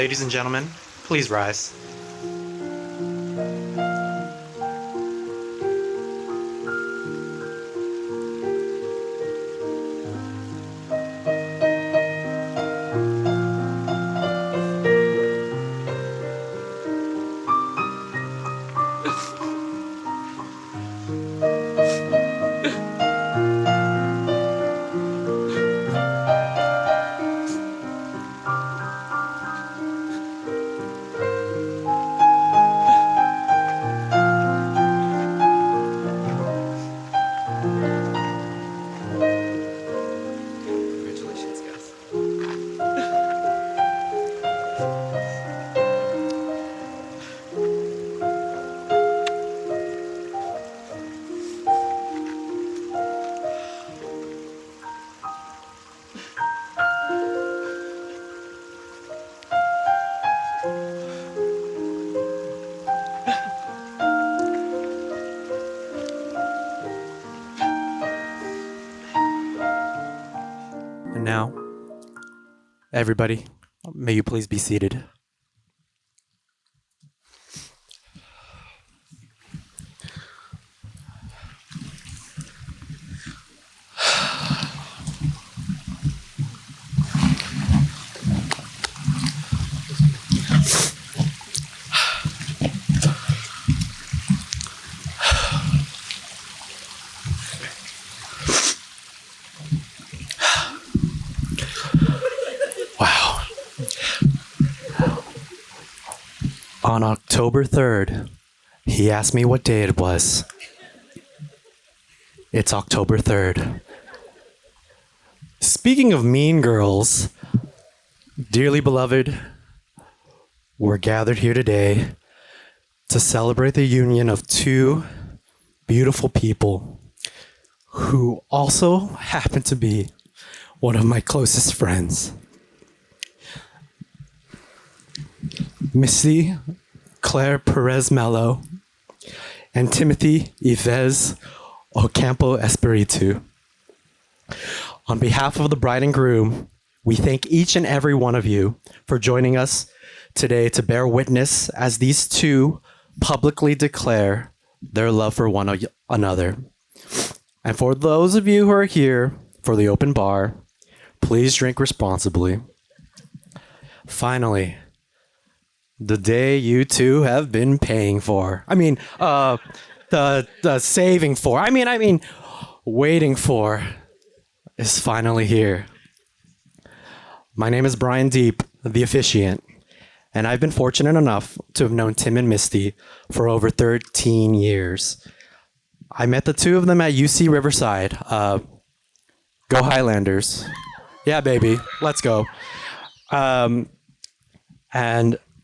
Ladies and gentlemen, please rise. Congratulations, guys. And now, everybody, may you please be seated. Wow. On October 3rd, he asked me what day it was. It's October 3rd. Speaking of mean girls, dearly beloved, we're gathered here today to celebrate the union of two beautiful people who also happen to be one of my closest friends. Misty Claire Perez Mello and Timothy Yves Ocampo Espiritu. On behalf of the bride and groom, we thank each and every one of you for joining us today to bear witness as these two publicly declare their love for one another. And for those of you who are here for the open bar, please drink responsibly. Finally, the day you two have been paying for. The saving for. Waiting for is finally here. My name is Brian Deep, the officiant, and I've been fortunate enough to have known Tim and Misty for over 13 years. I met the two of them at UC Riverside. Go Highlanders. Yeah, baby. Let's go. And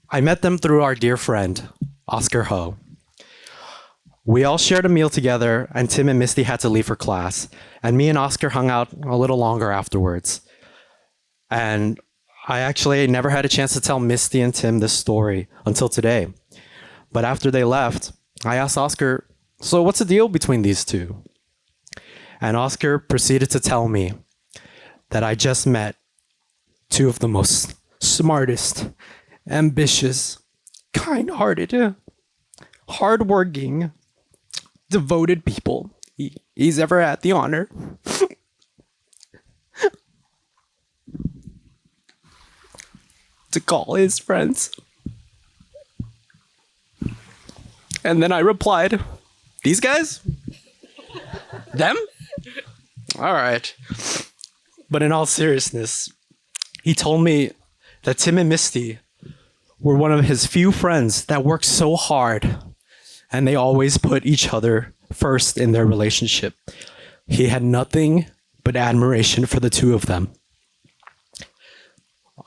I met them through our dear friend, Oscar Ho. We all shared a meal together, and Tim and Misty had to leave for class. And me and Oscar hung out a little longer afterwards. And I actually never had a chance to tell Misty and Tim this story until today. But after they left, I asked Oscar, so what's the deal between these two? And Oscar proceeded to tell me that I just met two of the most smartest, ambitious, kind-hearted, hardworking, devoted people he's ever had the honor to call his friends. And then I replied, these guys? Them? All right. But in all seriousness, he told me that Tim and Misty were one of his few friends that worked so hard, and they always put each other first in their relationship. He had nothing but admiration for the two of them.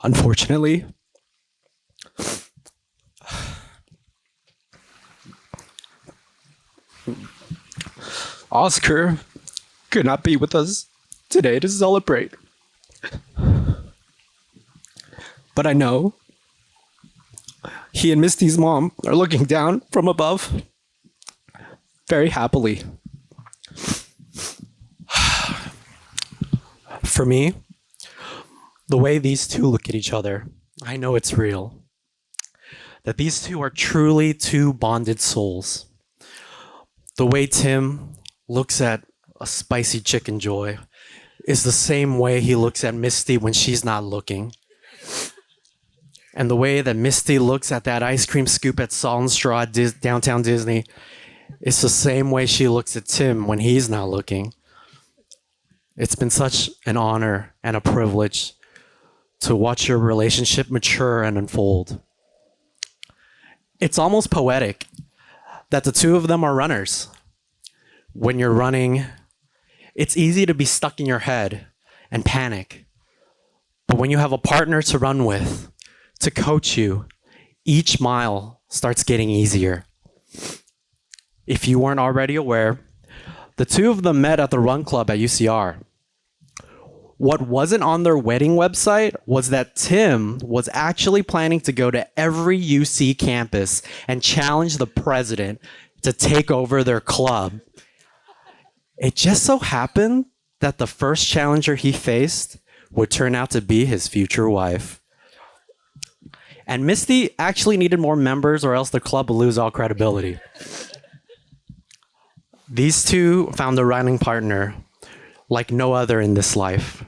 Unfortunately, Oscar could not be with us today to celebrate. But I know he and Misty's mom are looking down from above very happily. For me, the way these two look at each other, I know it's real. that these two are truly two bonded souls. The way Tim looks at a spicy chicken joy is the same way he looks at Misty when she's not looking. And the way that Misty looks at that ice cream scoop at Salt and Straw at Downtown Disney is the same way she looks at Tim when he's not looking. It's been such an honor and a privilege to watch your relationship mature and unfold. It's almost poetic that the two of them are runners. When you're running, it's easy to be stuck in your head and panic. But when you have a partner to run with, to coach you, each mile starts getting easier. If you weren't already aware, the two of them met at the run club at UCR. What wasn't on their wedding website was that Tim was actually planning to go to every UC campus and challenge the president to take over their club. It just so happened that the first challenger he faced would turn out to be his future wife. And Misty actually needed more members or else the club would lose all credibility. These two found a running partner like no other in this life.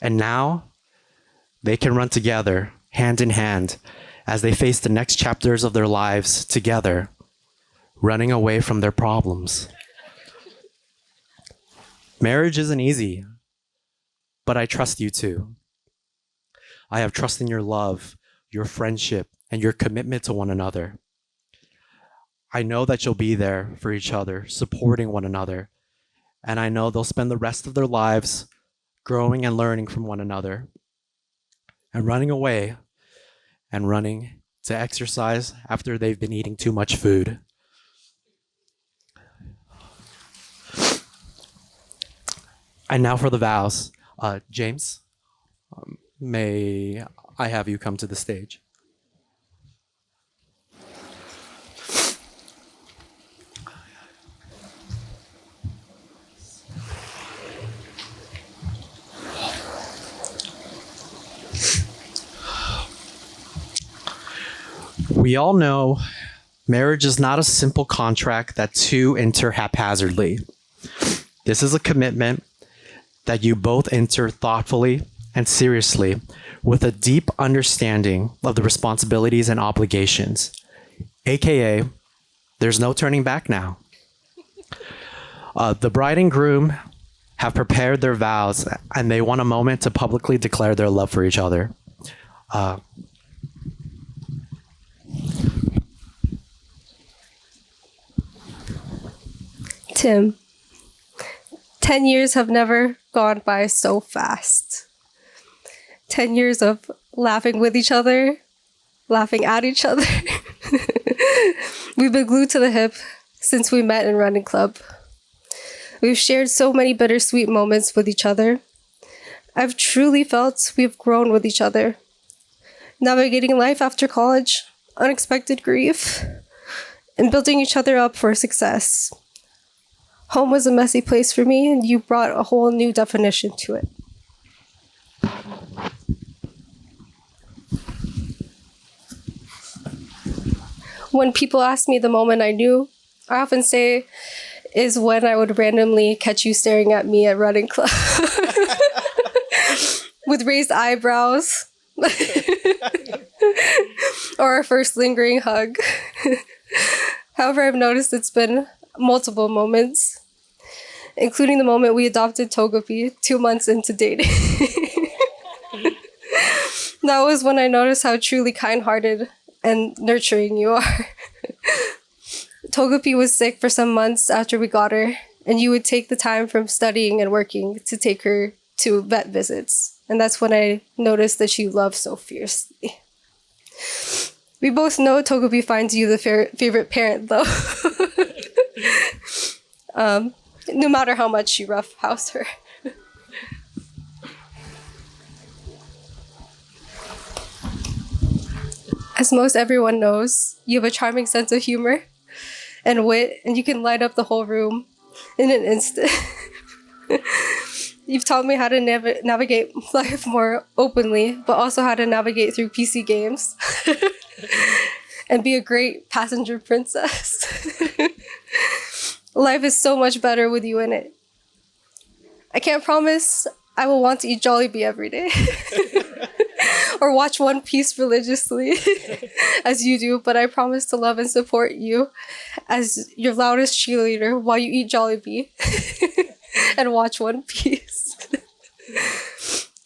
And now they can run together, hand in hand, as they face the next chapters of their lives together, running away from their problems. Marriage isn't easy, but I trust you too. I have trust in your love, your friendship, and your commitment to one another. I know that you'll be there for each other, supporting one another, and I know they'll spend the rest of their lives growing and learning from one another, and running away and running to exercise after they've been eating too much food. And now for the vows. James, may I have you come to the stage? We all know marriage is not a simple contract that two enter haphazardly. This is a commitment that you both enter thoughtfully and seriously with a deep understanding of the responsibilities and obligations, aka there's no turning back now. The bride and groom have prepared their vows and they want a moment to publicly declare their love for each other. Tim, 10 years have never gone by so fast. 10 years of laughing with each other, laughing at each other. We've been glued to the hip since we met in running club. We've shared so many bittersweet moments with each other. I've truly felt we've grown with each other. Navigating life after college, unexpected grief, and building each other up for success. Home was a messy place for me, and you brought a whole new definition to it. When people ask me the moment I knew, I often say is when I would randomly catch you staring at me at running club with raised eyebrows or our first lingering hug. However, I've noticed it's been multiple moments, including the moment we adopted Togepi 2 months into dating. That was when I noticed how truly kind-hearted and nurturing you are. Togepi was sick for some months after we got her, and you would take the time from studying and working to take her to vet visits. And that's when I noticed that you love so fiercely. We both know Togepi finds you the favorite parent, though. No matter how much you roughhouse her. As most everyone knows, you have a charming sense of humor and wit, and you can light up the whole room in an instant. You've taught me how to navigate life more openly, but also how to navigate through PC games. and be a great passenger princess. Life is so much better with you in it. I can't promise I will want to eat Jollibee every day or watch One Piece religiously as you do, but I promise to love and support you as your loudest cheerleader while you eat Jollibee and watch One Piece.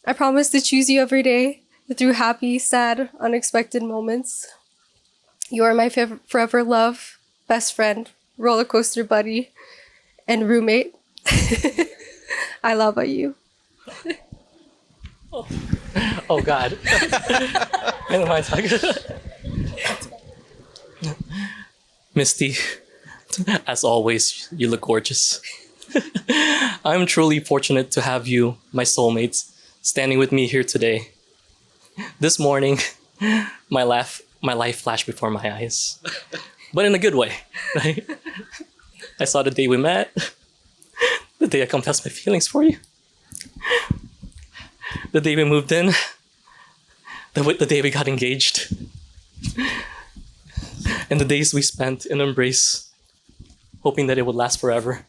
I promise to choose you every day through happy, sad, unexpected moments. You are my forever love, best friend, roller coaster buddy, and roommate. I love you. Oh God. Ano ba yung Misty, as always, you look gorgeous. I'm truly fortunate to have you, my soulmates, standing with me here today. This morning, my life flashed before my eyes, but in a good way. Right? I saw the day we met, the day I confessed my feelings for you, the day we moved in, the day we got engaged, and the days we spent in embrace, hoping that it would last forever.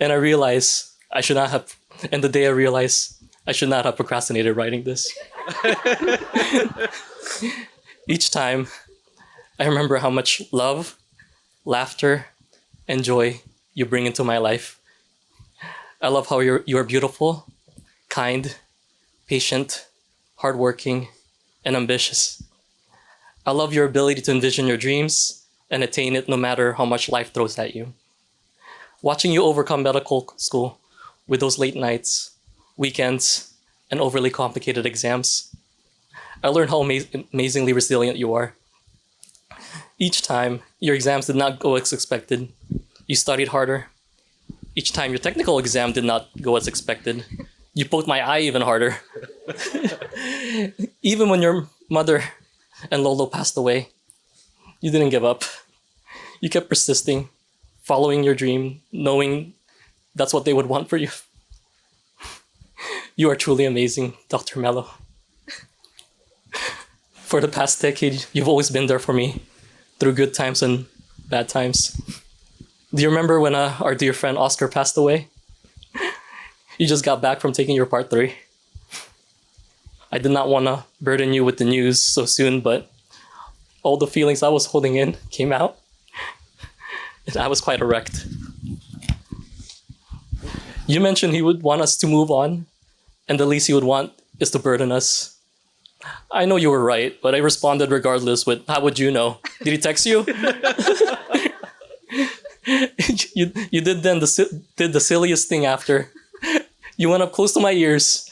And I realized the day I realized I should not have procrastinated writing this. Each time, I remember how much love, laughter, and joy you bring into my life. I love how you're beautiful, kind, patient, hardworking, and ambitious. I love your ability to envision your dreams and attain it no matter how much life throws at you. Watching you overcome medical school with those late nights, weekends, and overly complicated exams, I learned how amazingly resilient you are. Each time your exams did not go as expected, you studied harder. Each time your technical exam did not go as expected, you poked my eye even harder. Even when your mother and Lolo passed away, you didn't give up. You kept persisting, following your dream, knowing that's what they would want for you. You are truly amazing, Dr. Mello. For the past decade, you've always been there for me, through good times and bad times. Do you remember when our dear friend Oscar passed away? You just got back from taking your part 3. I did not want to burden you with the news so soon, but all the feelings I was holding in came out, and I was quite erect. You mentioned he would want us to move on, and the least he would want is to burden us. I know you were right, but I responded regardless with, how would you know? Did he text you? You did the silliest thing after. You went up close to my ears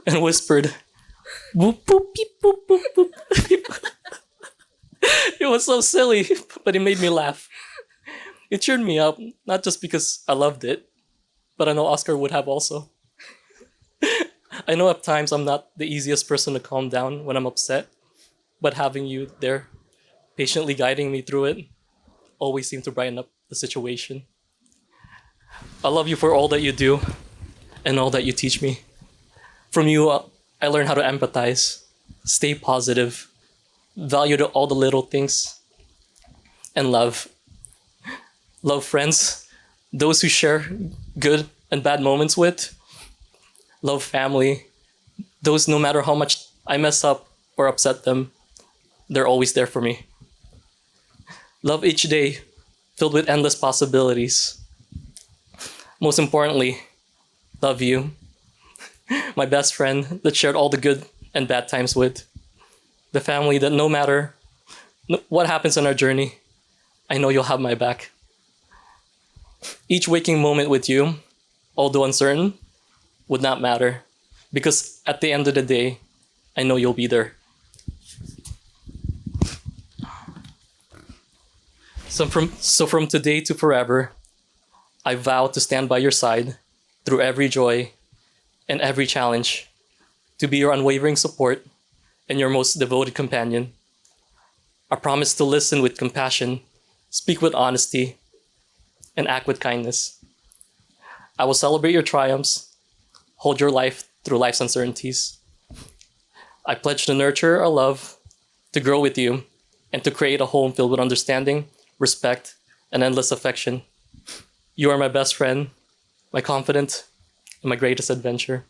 and whispered, boop, boop, beep, boop, boop, boop. It was so silly, but it made me laugh. It cheered me up, not just because I loved it, but I know Oscar would have also. I know at times I'm not the easiest person to calm down when I'm upset, but having you there, patiently guiding me through it, always seemed to brighten up the situation. I love you for all that you do and all that you teach me. From you, I learned how to empathize, stay positive, value all the little things, and love. Love friends, those who share good and bad moments with. Love family, those no matter how much I mess up or upset them, they're always there for me. Love each day, filled with endless possibilities. Most importantly, love you, my best friend that shared all the good and bad times with. The family that no matter what happens on our journey, I know you'll have my back. Each waking moment with you, although uncertain, would not matter, because at the end of the day, I know you'll be there. So from today to forever, I vow to stand by your side through every joy and every challenge, to be your unwavering support and your most devoted companion. I promise to listen with compassion, speak with honesty, and act with kindness. I will celebrate your triumphs, hold your life through life's uncertainties. I pledge to nurture our love, to grow with you, and to create a home filled with understanding, respect, and endless affection. You are my best friend, my confidant, and my greatest adventure.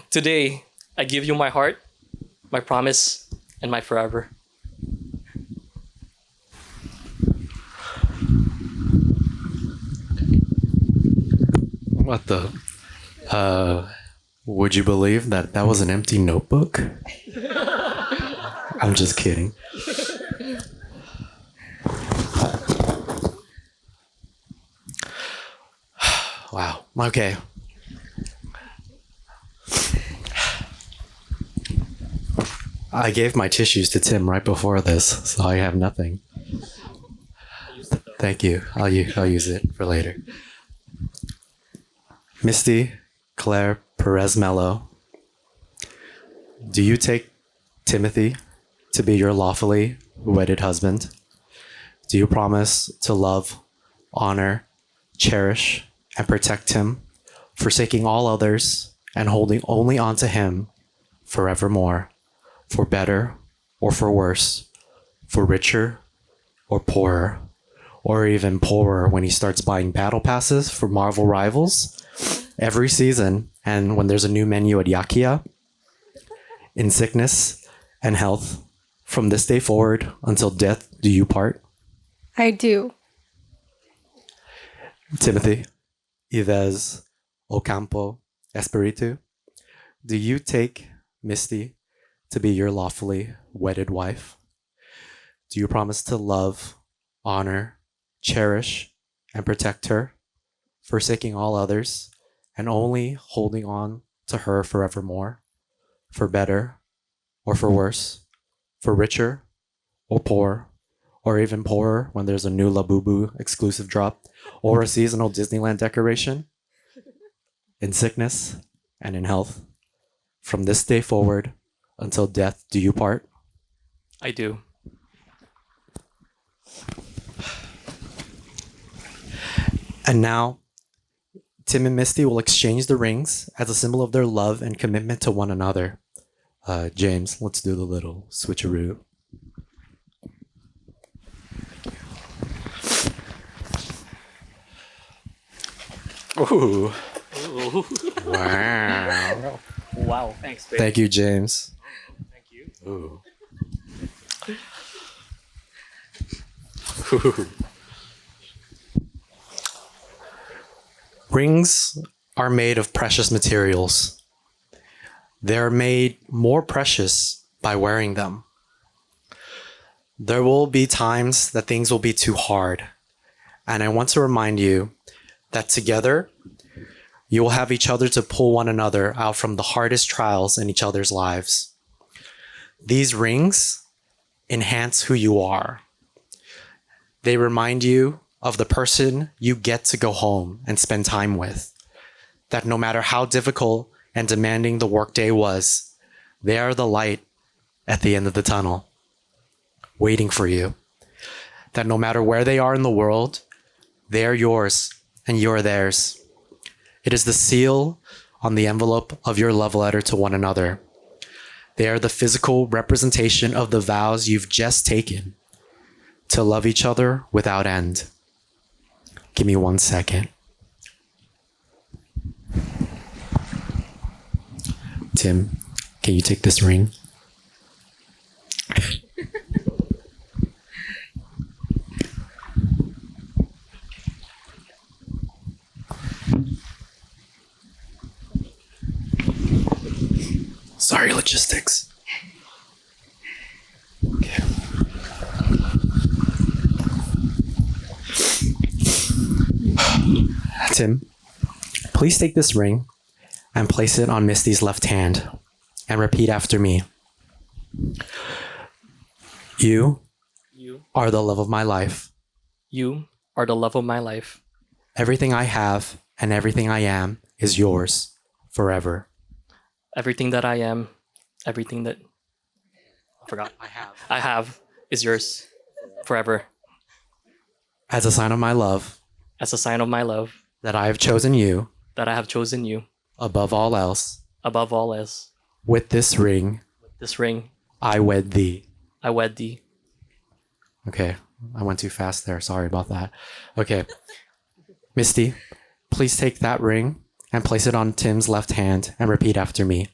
Today, I give you my heart, my promise, and my forever. What the? Would you believe that that was an empty notebook? I'm just kidding. Wow. Okay. I gave my tissues to Tim right before this, so I have nothing. Thank you. I'll use it for later. Misty Claire Perez Mello, do you take Timothy to be your lawfully wedded husband? Do you promise to love, honor, cherish, and protect him, forsaking all others and holding only on to him forevermore, for better or for worse, for richer or poorer, or even poorer when he starts buying battle passes for Marvel Rivals every season, and when there's a new menu at Yakia, in sickness and health, from this day forward until death do you part? I do. Timothy Ives Ocampo Espiritu, do you take Misty to be your lawfully wedded wife? Do you promise to love, honor, cherish, and protect her, forsaking all others and only holding on to her forevermore, for better or for worse, for richer or poor, or even poorer when there's a new Labubu exclusive drop or a seasonal Disneyland decoration, in sickness and in health, from this day forward until death do you part? I do. And now, Tim and Misty will exchange the rings as a symbol of their love and commitment to one another. James, let's do the little switcheroo. Ooh. Ooh. Wow. Wow. Thanks, babe. Thank you, James. Thank you. Ooh. Rings are made of precious materials. They're made more precious by wearing them. There will be times that things will be too hard. And I want to remind you that together, you will have each other to pull one another out from the hardest trials in each other's lives. These rings enhance who you are. They remind you of the person you get to go home and spend time with. That no matter how difficult and demanding the workday was, they are the light at the end of the tunnel, waiting for you. That no matter where they are in the world, they are yours and you are theirs. It is the seal on the envelope of your love letter to one another. They are the physical representation of the vows you've just taken to love each other without end. Give me 1 second. Tim, can you take this ring? Sorry, logistics. Okay. Tim, please take this ring and place it on Misty's left hand and repeat after me. You You. are the love of my life. You are the love of my life. Everything I have and everything I am is yours forever. Everything that I am, everything that I forgot I have is yours forever. As a sign of my love, As a sign of my love, that I have chosen you that I have chosen you above all else. above all else. With this ring, This ring, I wed thee. I wed thee. Okay, I went too fast there. Sorry about that. Okay, Misty, please take that ring and place it on Tim's left hand and repeat after me.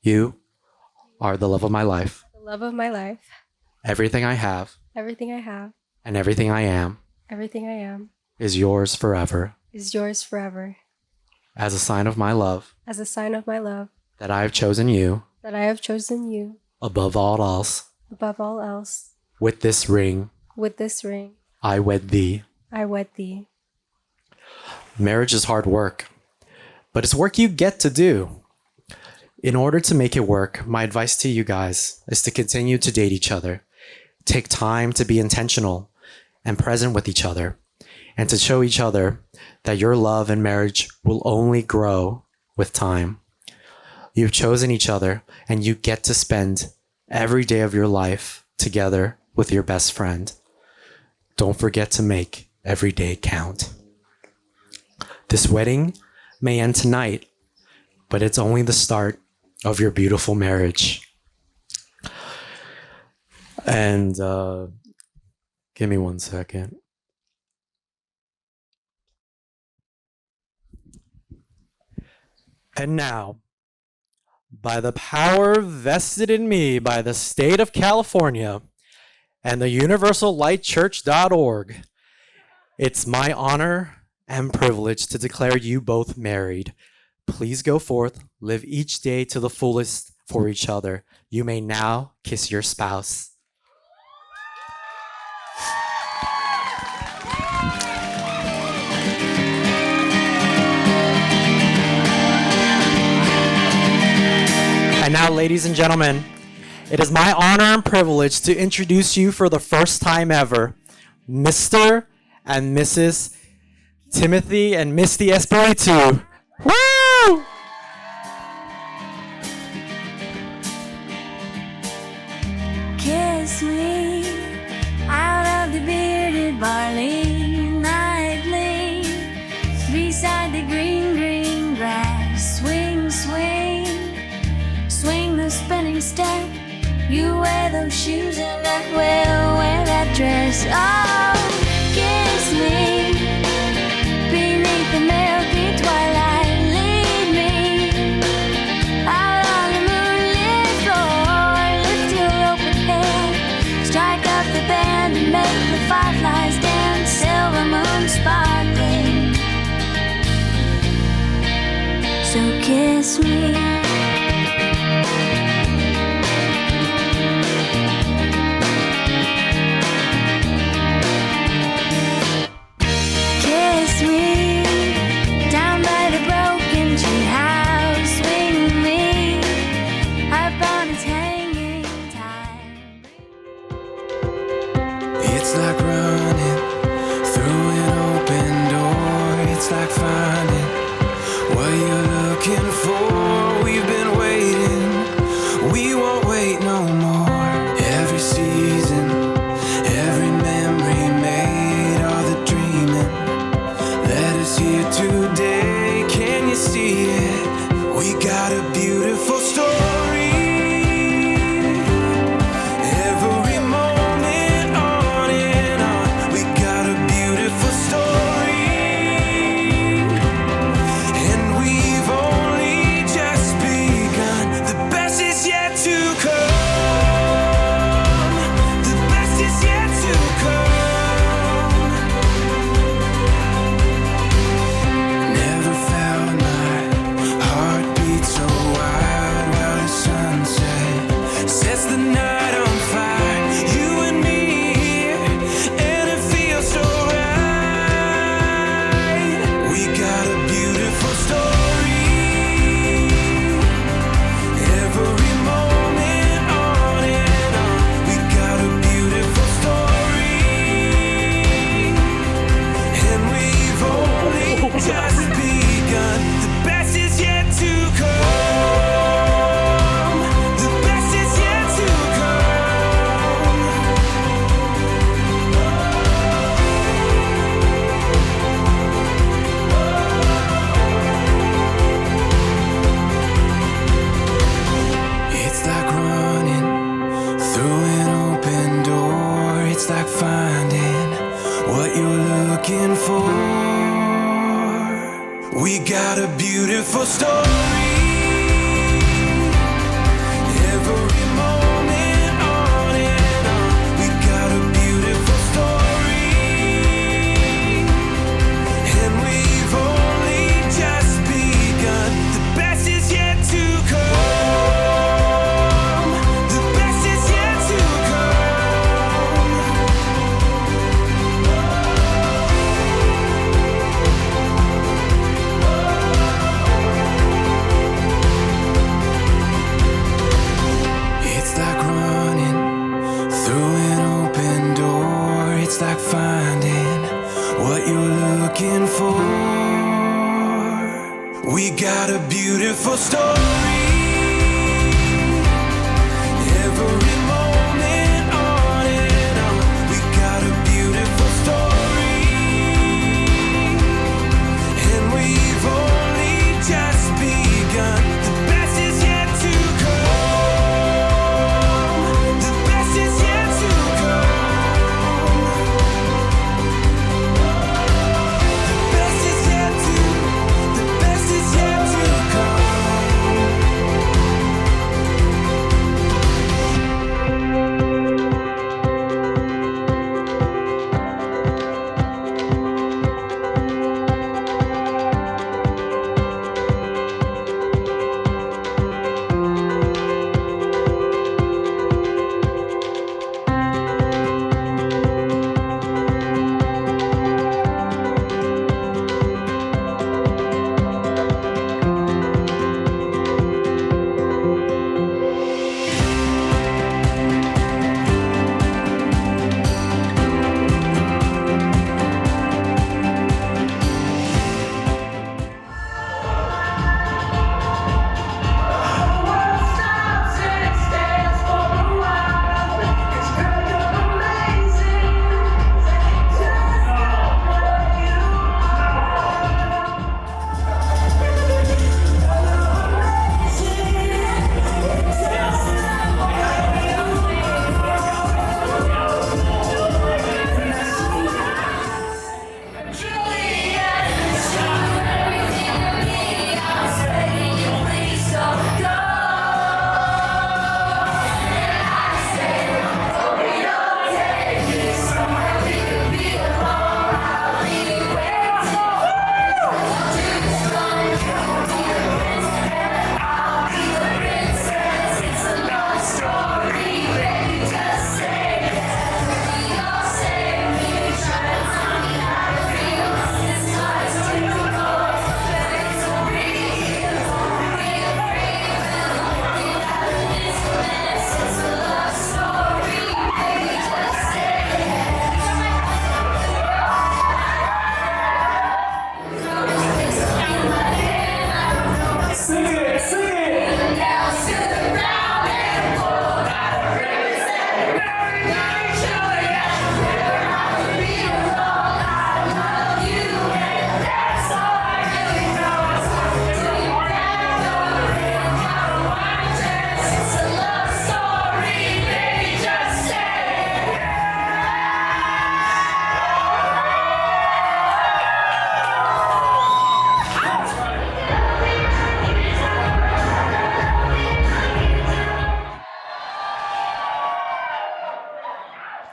You are the love of my life. The love of my life. Everything I have Everything I have. and everything I am Everything I am. is yours forever. Is yours forever. As a sign of my love, As a sign of my love. that I have chosen you That I have chosen you. above all else. Above all else. With this ring, With this ring. I wed thee. I wed thee. Marriage is hard work, but it's work you get to do. In order to make it work, my advice to you guys is to continue to date each other. Take time to be intentional and present with each other, and to show each other that your love and marriage will only grow with time. You've chosen each other, and you get to spend every day of your life together with your best friend. Don't forget to make every day count. This wedding may end tonight, but it's only the start of your beautiful marriage. And give me 1 second. And now, by the power vested in me by the state of California and the universallightchurch.org, it's my honor and privilege to declare you both married. Please go forth, live each day to the fullest for each other. You may now kiss your spouse. And now, ladies and gentlemen, it is my honor and privilege to introduce you for the first time ever, Mr. and Mrs. Timothy and Misty Espiritus. Woo! Kiss me out of the bearded barley nightly, beside the green, green grass. Swing, swing, swing the spinning step. You wear those shoes and I will wear that dress. Oh, kiss me beneath the milky twilight. Lead me out on the moonlit floor. Lift your open head, strike up the band and make the fireflies dance. Silver moon sparkling. So kiss me. Kiss me down by the broken tree house. Swing me up on its hanging time. It's like running through an open door. It's like finding what you're looking for. We've been waiting, we won't wait no more. Every season, every memory made, all the dreaming led us here today. Can you see it? We got a beautiful story. Every moment on and on. We got a beautiful story. And we've only just begun. The best is yet to come. The best is yet to come. Never felt my heart beat so wild. story. Every moment on and on. We got a beautiful story. And we've only just begun. The best is yet to come. The best is yet to come. It's like running through an open door. It's like finding what you're looking for. We got a beautiful story. Every moment on and on. We got a beautiful story. And we've only just begun. The best is yet to come. The best is yet to come. The best is yet to, the best is yet to come.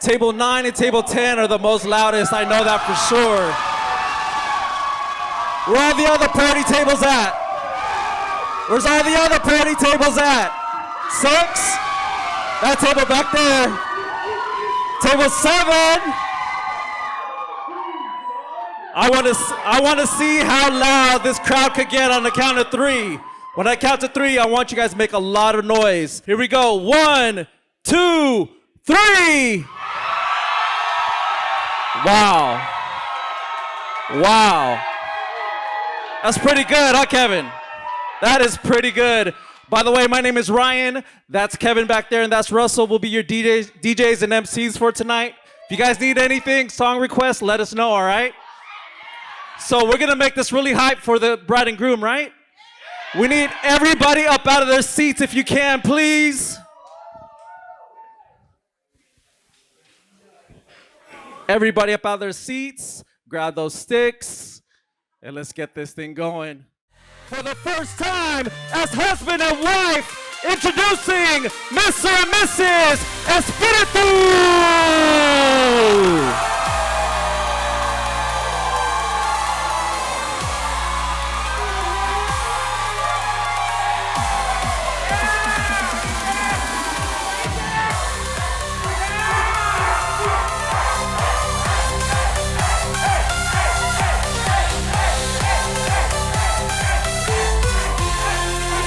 Table 9 and table 10 are the most loudest. I know that for sure. Where are the other party tables at? Where's all the other party tables at? 6? That table back there. Table 7. I want to see how loud this crowd could get on the count of 3. When I count to 3, I want you guys to make a lot of noise. Here we go. 1, 2, 3. Wow. Wow. That's pretty good, huh, Kevin? That is pretty good. By the way, my name is Ryan. That's Kevin back there, and that's Russell. We'll be your DJs and MCs for tonight. If you guys need anything, song requests, let us know, all right? So we're going to make this really hype for the bride and groom, right? We need everybody up out of their seats if you can, please. Everybody up out of their seats, grab those sticks, and let's get this thing going. for the first time as husband and wife, introducing Mr. and Mrs. Espiritus!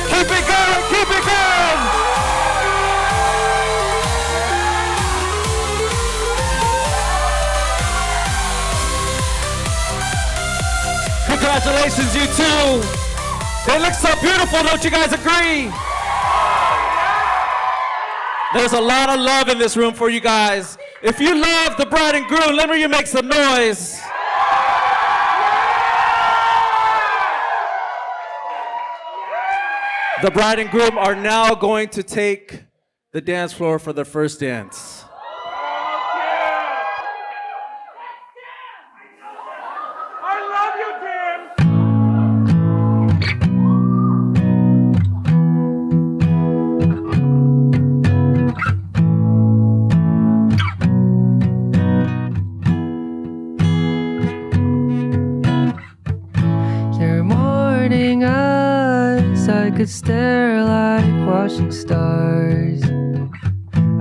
Keep it going, keep it going! Congratulations, you two. They look so beautiful, don't you guys agree? There's a lot of love in this room for you guys. If you love the bride and groom, let me hear you make some noise. The bride and groom are now going to take the dance floor for their first dance. Your morning eyes, I could stare like watching stars.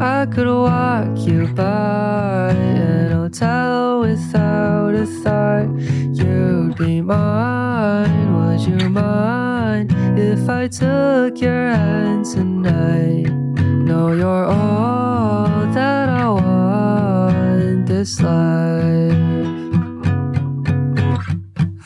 I could walk you by an hotel without a thought. You'd be mine, would you mind if I took your hand tonight? No, you're all that I want in this life.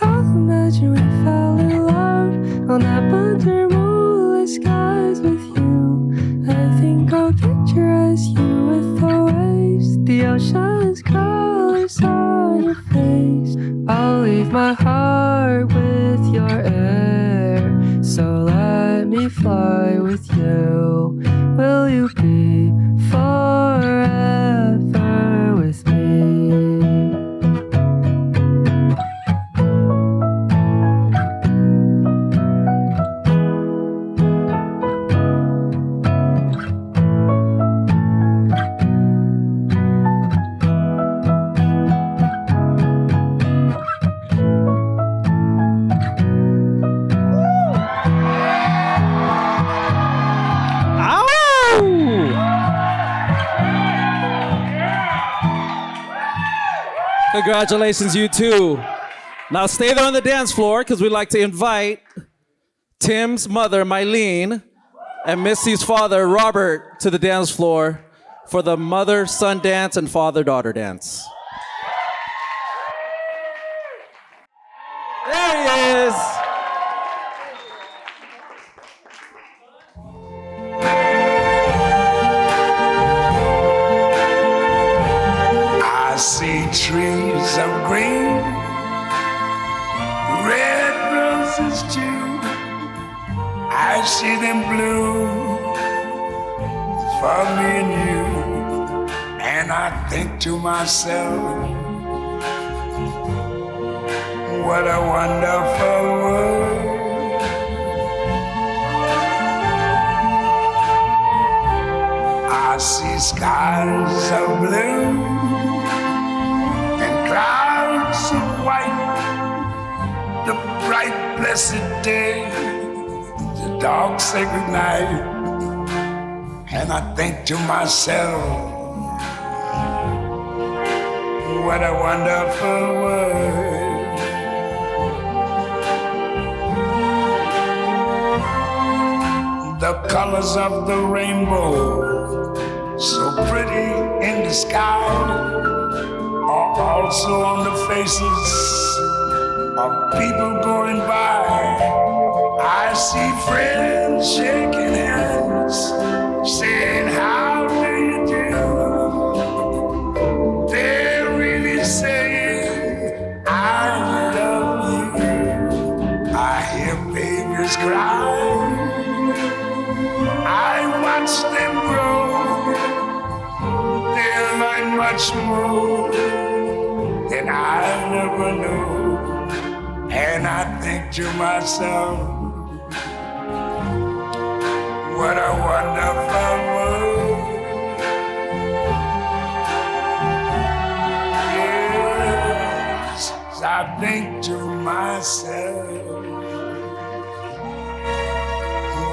I'll imagine we fell in love on that winter moonlit skies with you. I think I'll picturize you with the waves, the ocean's colors on your face. I'll leave my heart with your air, so let me fly with you. Will you be forever with me? Congratulations, you two. Now stay there on the dance floor because we'd like to invite Tim's mother, Mylene, and Missy's father, Robert, to the dance floor for the mother-son dance and father-daughter dance. There he is. I see trees of green, red roses too. I see them bloom for me and you. And I think to myself, what a wonderful world. I see skies of blue and clouds of white, the bright blessed day, the dark sacred night. And I think to myself, what a wonderful world. The colors of the rainbow, so pretty in the sky, are also on the faces of people going by. I see friends shaking hands, saying, how do you do? They're really saying, I love you. I hear babies cry, I watch them grow. They'll learn much more than I never knew. And I think to myself, What a wonderful world. Yes, I think to myself,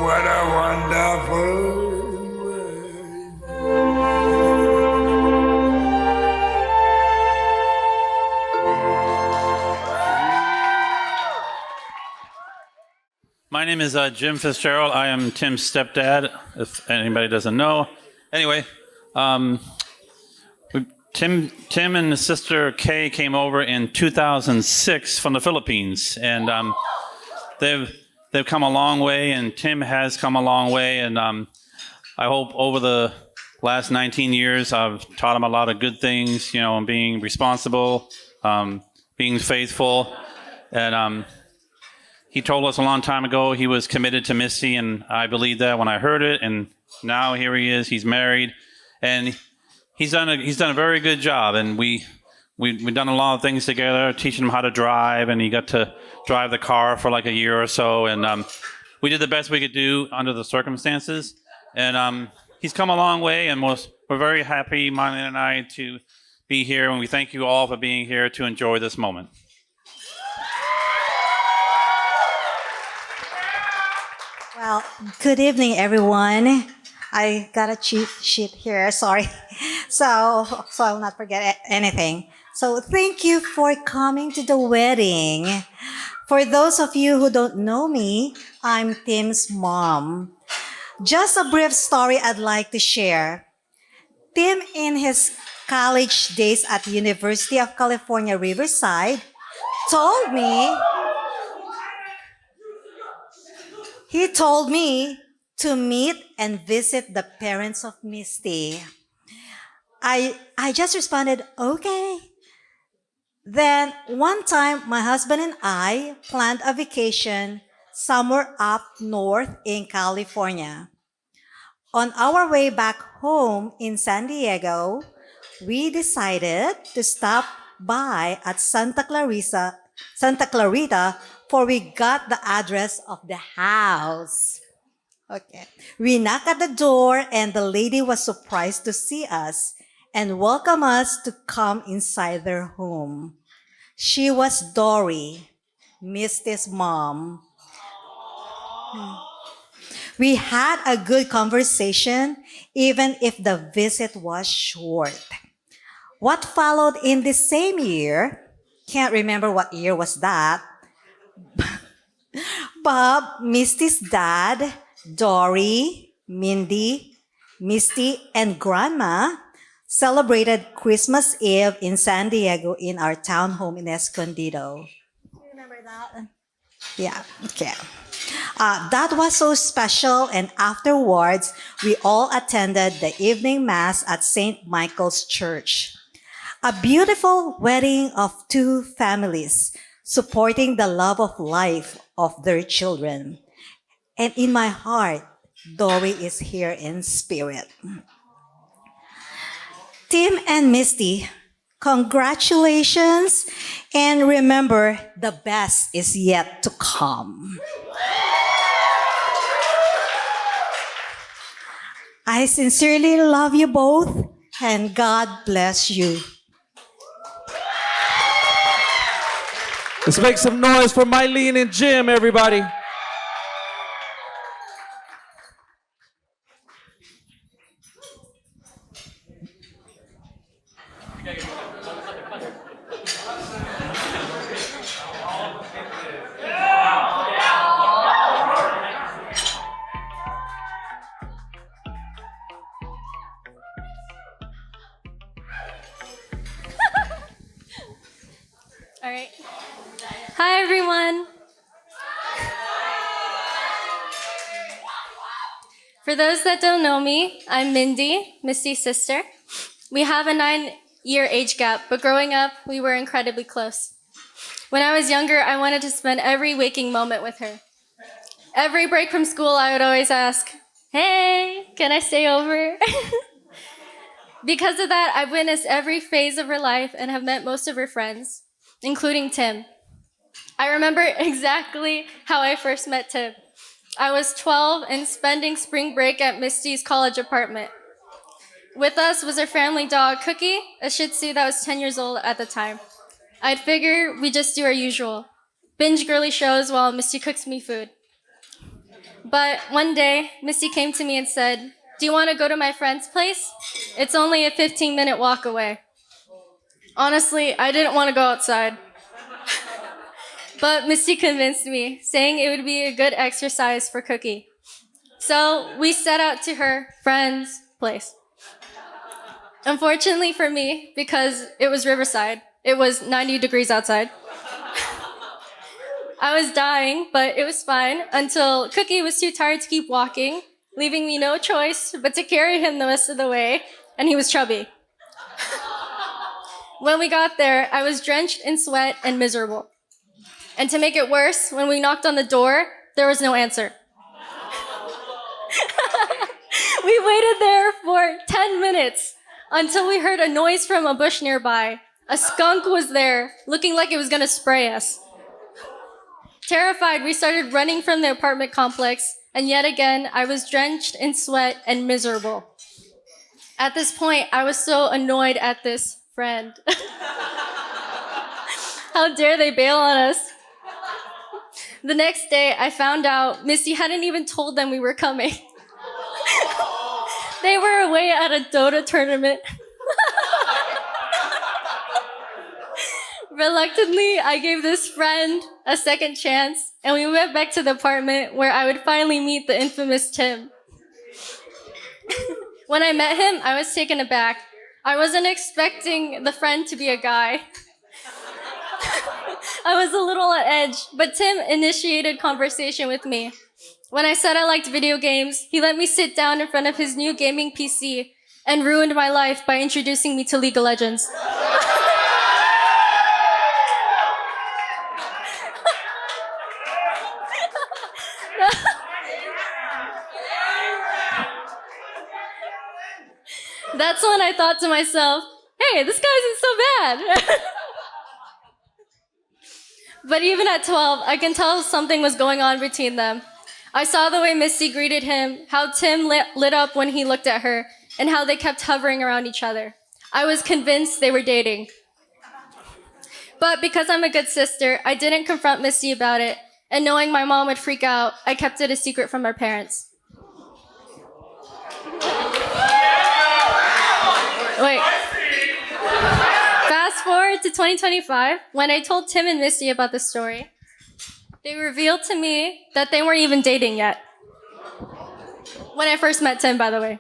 what a wonderful world. My name is Jim Fitzgerald. I am Tim's stepdad, if anybody doesn't know. Anyway, Tim and his sister Kay came over in 2006 from the Philippines, and they've come a long way, and Tim has come a long way, and I hope over the last 19 years I've taught him a lot of good things, you know, being responsible, being faithful, and he told us a long time ago he was committed to Misty, and I believed that when I heard it. And now here he is. He's married, and he's done a very good job. And we've done a lot of things together, teaching him how to drive, and he got to drive the car for like a year or so. And we did the best we could do under the circumstances. And he's come a long way, and we're very happy, Marlene and I, to be here. And we thank you all for being here to enjoy this moment. Well, good evening, everyone. I got a cheat sheet here, sorry. So I'll not forget anything. So thank you for coming to the wedding. For those of you who don't know me, I'm Tim's mom. Just a brief story I'd like to share. Tim, in his college days at the University of California, Riverside, told me to meet and visit the parents of Misty. I just responded, okay. Then one time, my husband and I planned a vacation somewhere up north in California. On our way back home in San Diego, we decided to stop by at Santa Clarita, for we got the address of the house. Okay. We knocked at the door, and the lady was surprised to see us and welcomed us to come inside their home. She was Dory, Misty's mom. We had a good conversation, even if the visit was short. What followed in the same year, can't remember what year was that, Bob, Misty's dad, Dory, Mindy, Misty, and Grandma celebrated Christmas Eve in San Diego in our townhome in Escondido. Do you remember that? Yeah, okay. That was so special, and afterwards, we all attended the evening mass at St. Michael's Church. A beautiful wedding of two families supporting the love of life of their children. And in my heart, Dory is here in spirit. Tim and Misty, congratulations, and remember, the best is yet to come. I sincerely love you both, and God bless you. Let's make some noise for Mylene and Jim, everybody. All right. Hi, everyone. For those that don't know me, I'm Mindy, Misty's sister. We have a 9-year age gap, but growing up, we were incredibly close. When I was younger, I wanted to spend every waking moment with her. Every break from school, I would always ask, hey, can I stay over? Because of that, I've witnessed every phase of her life and have met most of her friends, including Tim. I remember exactly how I first met Tim. I was 12 and spending spring break at Misty's college apartment. With us was our family dog, Cookie, a Shih Tzu that was 10 years old at the time. I'd figure we just do our usual, binge girly shows while Misty cooks me food. But one day, Misty came to me and said, "Do you want to go to my friend's place? It's only a 15-minute walk away." Honestly, I didn't want to go outside. But Misty convinced me, saying it would be a good exercise for Cookie. So we set out to her friend's place. Unfortunately for me, because it was Riverside, it was 90 degrees outside. I was dying, but it was fine until Cookie was too tired to keep walking, leaving me no choice but to carry him the rest of the way, and he was chubby. When we got there, I was drenched in sweat and miserable. And to make it worse, when we knocked on the door, there was no answer. We waited there for 10 minutes until we heard a noise from a bush nearby. A skunk was there, looking like it was gonna spray us. Terrified, we started running from the apartment complex, and yet again, I was drenched in sweat and miserable. At this point, I was so annoyed at this friend. How dare they bail on us? The next day, I found out Misty hadn't even told them we were coming. They were away at a Dota tournament. Reluctantly, I gave this friend a second chance, and we went back to the apartment where I would finally meet the infamous Tim. When I met him, I was taken aback. I wasn't expecting the friend to be a guy. I was a little on edge, but Tim initiated conversation with me. When I said I liked video games, he let me sit down in front of his new gaming PC and ruined my life by introducing me to League of Legends. That's when I thought to myself, hey, this guy isn't so bad. But even at 12, I can tell something was going on between them. I saw the way Misty greeted him, how Tim lit up when he looked at her, and how they kept hovering around each other. I was convinced they were dating. But because I'm a good sister, I didn't confront Misty about it, and knowing my mom would freak out, I kept it a secret from our parents. Wait. Fast forward to 2025, when I told Tim and Misty about the story, they revealed to me that they weren't even dating yet. When I first met Tim, by the way.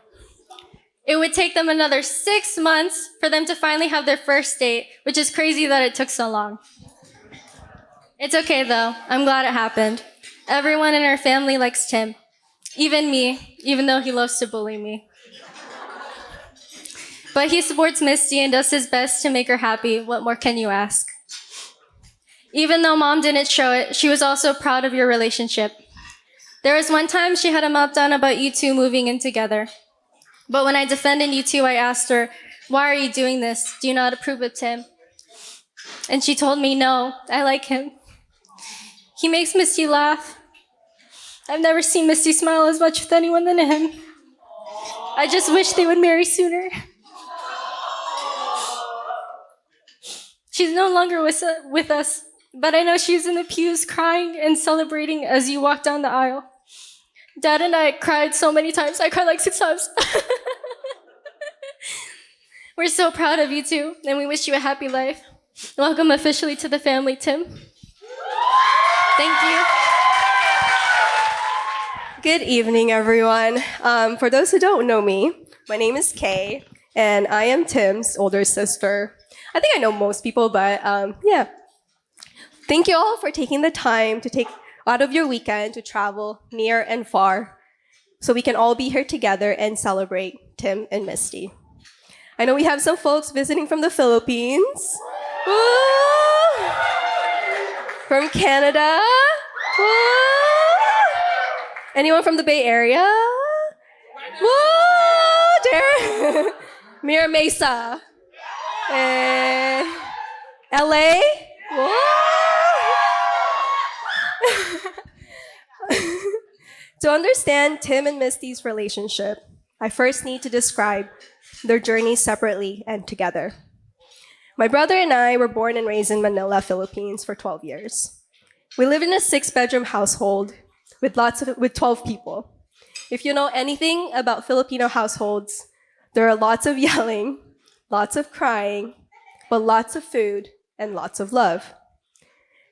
It would take them another 6 months for them to finally have their first date, which is crazy that it took so long. It's okay though, I'm glad it happened. Everyone in our family likes Tim. Even me, even though he loves to bully me. But he supports Misty and does his best to make her happy. What more can you ask? Even though Mom didn't show it, she was also proud of your relationship. There was one time she had a meltdown about you two moving in together. But when I defended you two, I asked her, why are you doing this? Do you not approve of Tim? And she told me, no, I like him. He makes Misty laugh. I've never seen Misty smile as much with anyone than him. I just wish they would marry sooner. She's no longer with us, but I know she's in the pews crying and celebrating as you walk down the aisle. Dad and I cried so many times. I cried like 6 times. We're so proud of you two, and we wish you a happy life. Welcome officially to the family, Tim. Thank you. Good evening, everyone. For those who don't know me, my name is Kay, and I am Tim's older sister. I think I know most people, but yeah. Thank you all for taking the time to take out of your weekend to travel near and far so we can all be here together and celebrate Tim and Misty. I know we have some folks visiting from the Philippines. Woo! From Canada. Woo! Anyone from the Bay Area? Woo! There. Mira Mesa. LA? Whoa! To understand Tim and Misty's relationship, I first need to describe their journeys separately and together. My brother and I were born and raised in Manila, Philippines for 12 years. We lived in a 6-bedroom household with 12 people. If you know anything about Filipino households, there are lots of yelling, lots of crying, but lots of food and lots of love.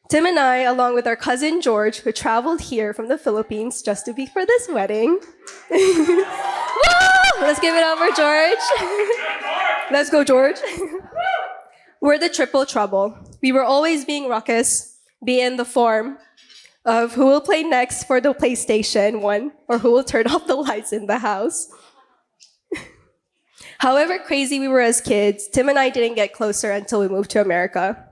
Tim and I, along with our cousin George, who traveled here from the Philippines just to be for this wedding. Woo! Let's give it up for George. Let's go, George. We're the triple trouble. We were always being ruckus, be in the form of who will play next for the PlayStation 1 or who will turn off the lights in the house. However crazy we were as kids, Tim and I didn't get closer until we moved to America.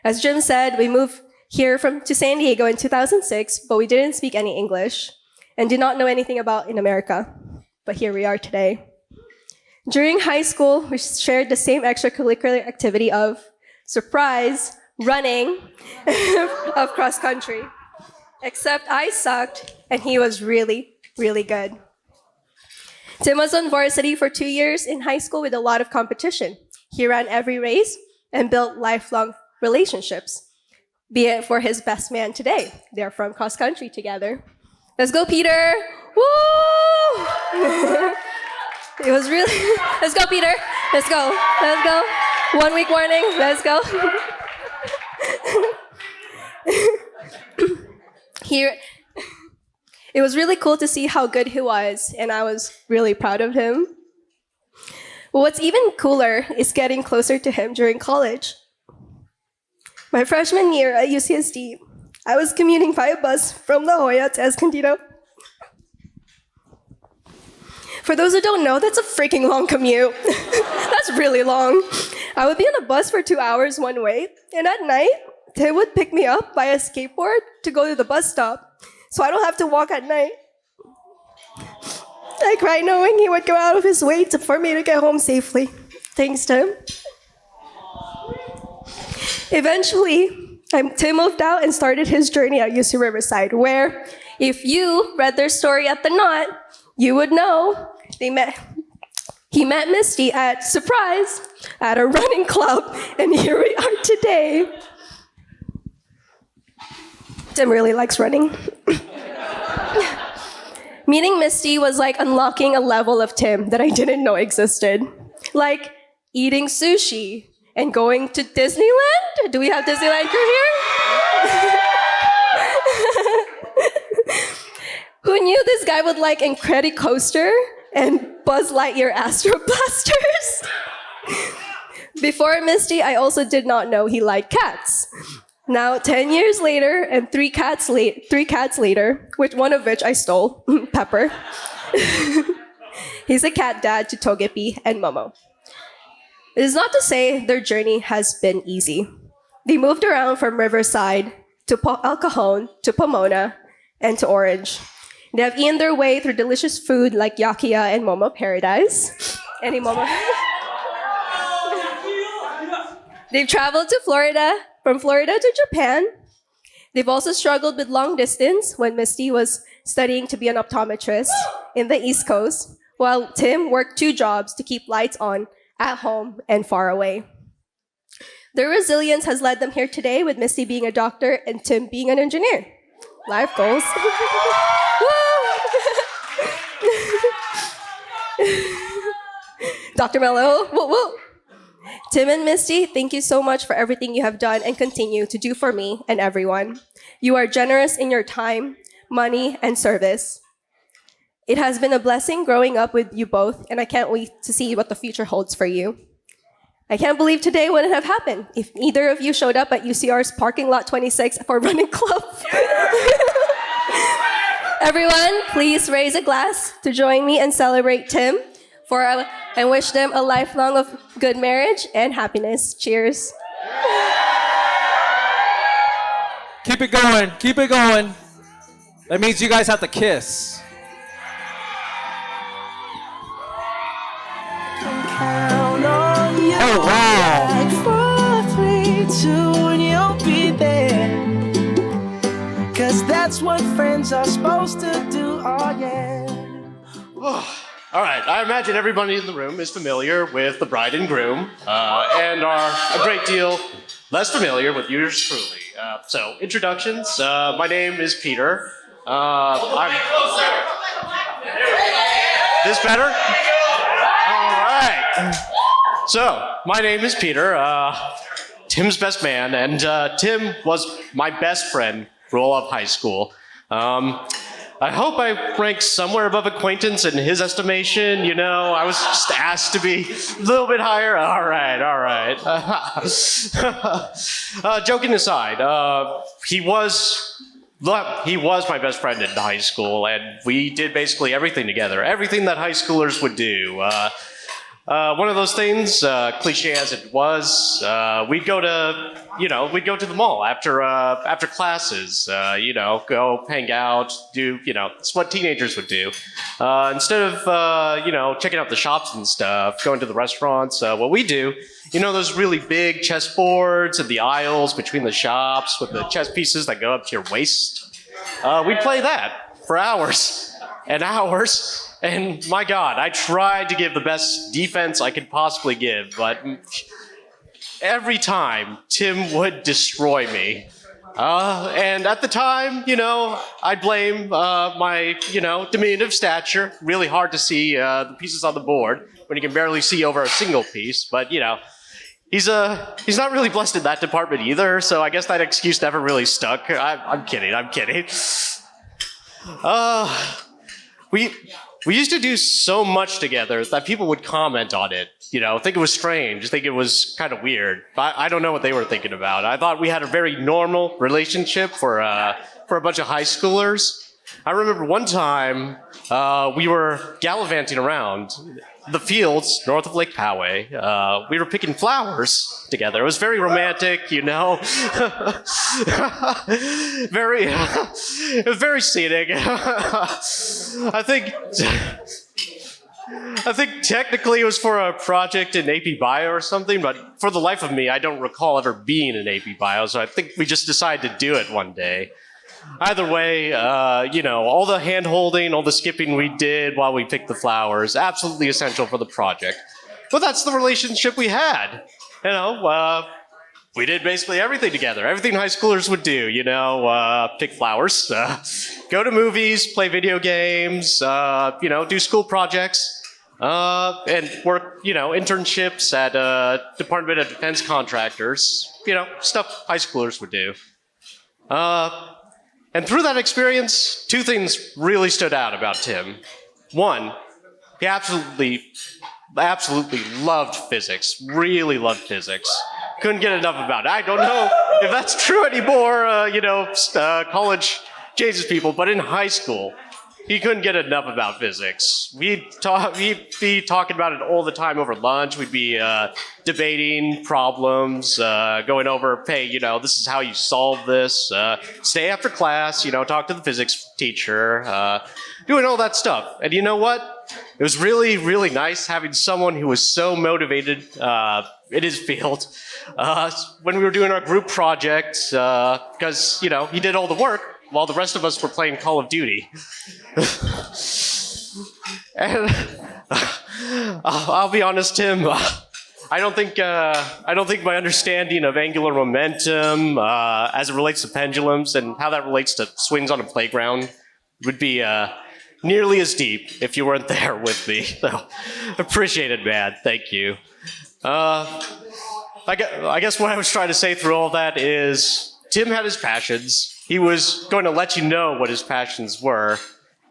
As Jim said, we moved here to San Diego in 2006, but we didn't speak any English and did not know anything about in America. But here we are today. During high school, we shared the same extracurricular activity of, surprise, running of cross country. Except I sucked and he was really, really good. Tim was on varsity for 2 years in high school with a lot of competition. He ran every race and built lifelong relationships, be it for his best man today. They're from cross country together. Let's go, Peter! Woo! It was really, let's go, Peter. Let's go. Let's go. 1 week warning. Let's go. Here, it was really cool to see how good he was, and I was really proud of him. But what's even cooler is getting closer to him during college. My freshman year at UCSD, I was commuting via bus from La Jolla to Escondido. For those who don't know, that's a freaking long commute. That's really long. I would be on a bus for 2 hours one way, and at night, Tim would pick me up by a skateboard to go to the bus stop, so I don't have to walk at night. I cried knowing he would go out of his way for me to get home safely. Thanks, Tim. Eventually, Tim moved out and started his journey at UC Riverside, where, if you read their story at the Knot, you would know he met Misty at, surprise, at a running club, and here we are today. Tim really likes running. Meeting Misty was like unlocking a level of Tim that I didn't know existed. Like eating sushi and going to Disneyland? Do we have Disneyland crew here? Who knew this guy would like Incredicoaster and Buzz Lightyear Astro Blasters? Before Misty, I also did not know he liked cats. Now, 10 years later and three cats later, one of which I stole, Pepper. He's a cat dad to Togepi and Momo. It is not to say their journey has been easy. They moved around from Riverside to El Cajon to Pomona and to Orange. They have eaten their way through delicious food like Yakiya and Momo Paradise. Any Momo? They've traveled to Florida, from Florida to Japan. They've also struggled with long distance when Misty was studying to be an optometrist in the East Coast, while Tim worked 2 jobs to keep lights on at home and far away. Their resilience has led them here today, with Misty being a doctor and Tim being an engineer. Life goals. Dr. Mello, woo woo. Tim and Misty, thank you so much for everything you have done and continue to do for me and everyone. You are generous in your time, money, and service. It has been a blessing growing up with you both, and I can't wait to see what the future holds for you. I can't believe today wouldn't have happened if either of you showed up at UCR's parking lot 26 for running club. Everyone, please raise a glass to join me and celebrate Tim and wish them a lifelong of good marriage and happiness. Cheers. Keep it going. Keep it going. That means you guys have to kiss. Oh, wow. 4, 3, 2, and you'll be there. 'Cause that's what what friends are supposed to do. Oh, yeah. All right, I imagine everybody in the room is familiar with the bride and groom and are a great deal less familiar with yours truly. So, introductions. My name is Peter. This better? All right. So, my name is Peter, Tim's best man, and Tim was my best friend for all of high school. I hope I rank somewhere above acquaintance in his estimation. You know, I was just asked to be a little bit higher. All right. Joking aside, he was my best friend in high school, and we did basically everything together. Everything that high schoolers would do. One of those things, cliche as it was, we'd go to the mall after classes, go hang out, do, it's what teenagers would do. Instead of, checking out the shops and stuff, going to the restaurants, what we do, those really big chessboards and the aisles between the shops with the chess pieces that go up to your waist, we'd play that for hours and hours. And my God, I tried to give the best defense I could possibly give, but every time Tim would destroy me. And at the time, I'd blame my, diminutive stature. Really hard to see the pieces on the board when you can barely see over a single piece. But, he's not really blessed in that department either, so I guess that excuse never really stuck. I'm kidding. We used to do so much together that people would comment on it, think it was strange, think it was kind of weird. I don't know what they were thinking about. I thought we had a very normal relationship for a bunch of high schoolers. I remember one time we were gallivanting around the fields north of Lake Poway. We were picking flowers together. It was very romantic, It was very scenic. I think technically it was for a project in AP Bio or something, but for the life of me, I don't recall ever being in AP Bio, so I think we just decided to do it one day. Either way, all the hand-holding, all the skipping we did while we picked the flowers, absolutely essential for the project. But that's the relationship we had. We did basically everything together. Everything high schoolers would do, pick flowers, go to movies, play video games, do school projects, and work, internships at Department of Defense contractors, stuff high schoolers would do. And through that experience, two things really stood out about Tim. One, he absolutely loved physics, really loved physics. Couldn't get enough about it. I don't know if that's true anymore, college changes people, but in high school, he couldn't get enough about physics. We'd be talking about it all the time over lunch. We'd be debating problems, going over, hey, this is how you solve this. Stay after class, talk to the physics teacher, doing all that stuff. And you know what? It was really, really nice having someone who was so motivated in his field when we were doing our group project, because, he did all the work while the rest of us were playing Call of Duty. And I'll be honest, Tim, I don't think my understanding of angular momentum as it relates to pendulums and how that relates to swings on a playground would be nearly as deep if you weren't there with me. So, appreciate it, man. Thank you. I guess what I was trying to say through all that is Tim had his passions. He was going to let you know what his passions were,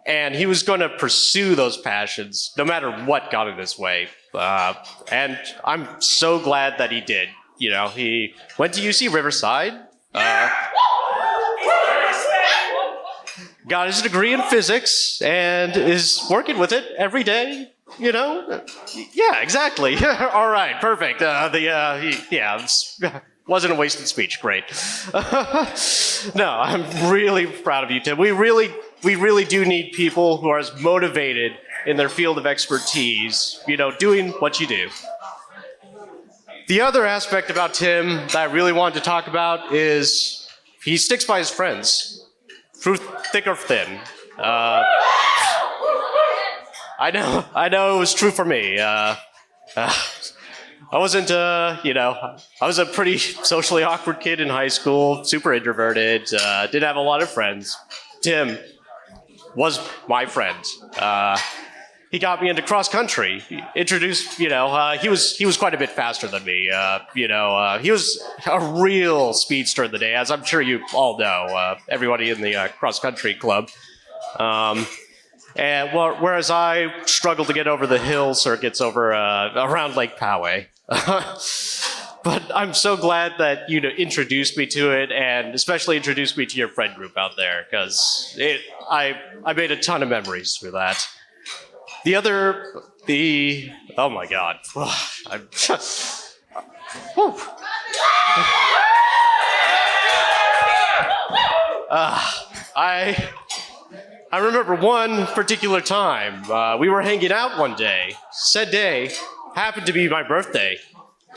and he was going to pursue those passions no matter what got in his way. And I'm so glad that he did. He went to UC Riverside, got his degree in physics, and is working with it every day. Yeah, exactly. All right, perfect. Wasn't a wasted speech. Great. No, I'm really proud of you, Tim. We really do need people who are as motivated in their field of expertise, doing what you do. The other aspect about Tim that I really wanted to talk about is he sticks by his friends. through thick or thin. I know it was true for me. I wasn't, I was a pretty socially awkward kid in high school, super introverted, didn't have a lot of friends. Tim was my friend. He got me into cross country. He introduced, he was quite a bit faster than me. He was a real speedster in the day, as I'm sure you all know, everybody in the cross country club. And whereas I struggled to get over the hill circuits over around Lake Poway. But I'm so glad that you introduced me to it, and especially introduced me to your friend group out there, because I made a ton of memories through that. Oh my God. I'm just, I remember one particular time. We were hanging out one day. Said day happened to be my birthday.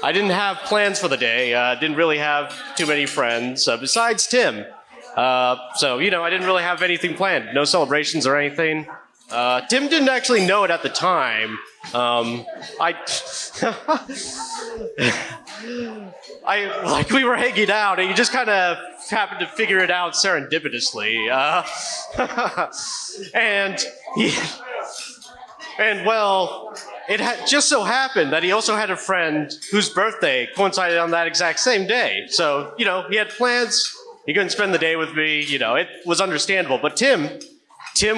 I didn't have plans for the day. Didn't really have too many friends besides Tim. So, I didn't really have anything planned. No celebrations or anything. Tim didn't actually know it at the time. We were hanging out, and he just kind of happened to figure it out serendipitously. It just so happened that he also had a friend whose birthday coincided on that exact same day. So, he had plans. He couldn't spend the day with me. It was understandable. But Tim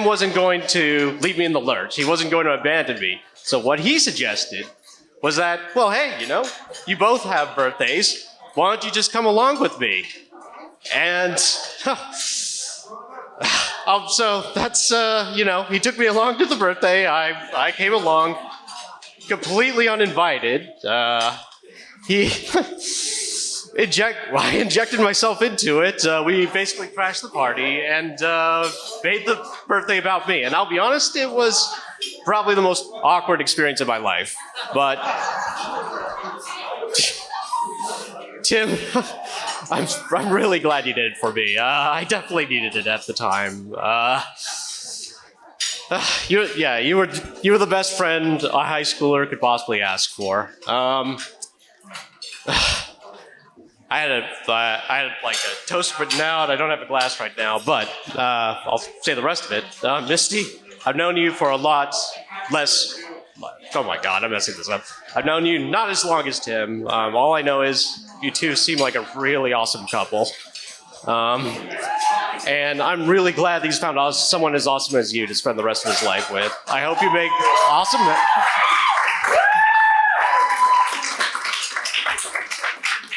wasn't going to leave me in the lurch. He wasn't going to abandon me. So what he suggested was that, well, hey, you both have birthdays. Why don't you just come along with me? And so that's, he took me along to the birthday. I came along completely uninvited. I injected myself into it. We basically crashed the party and made the birthday about me. And I'll be honest, it was probably the most awkward experience of my life. But Tim, I'm really glad you did it for me. I definitely needed it at the time. You were the best friend a high schooler could possibly ask for. I had like a toast written out. I don't have a glass right now, but I'll say the rest of it. Misty, I've known you for a lot less. Oh my God, I'm messing this up. I've known you not as long as Tim. All I know is you two seem like a really awesome couple. And I'm really glad that he's found someone as awesome as you to spend the rest of his life with. I hope you make awesome.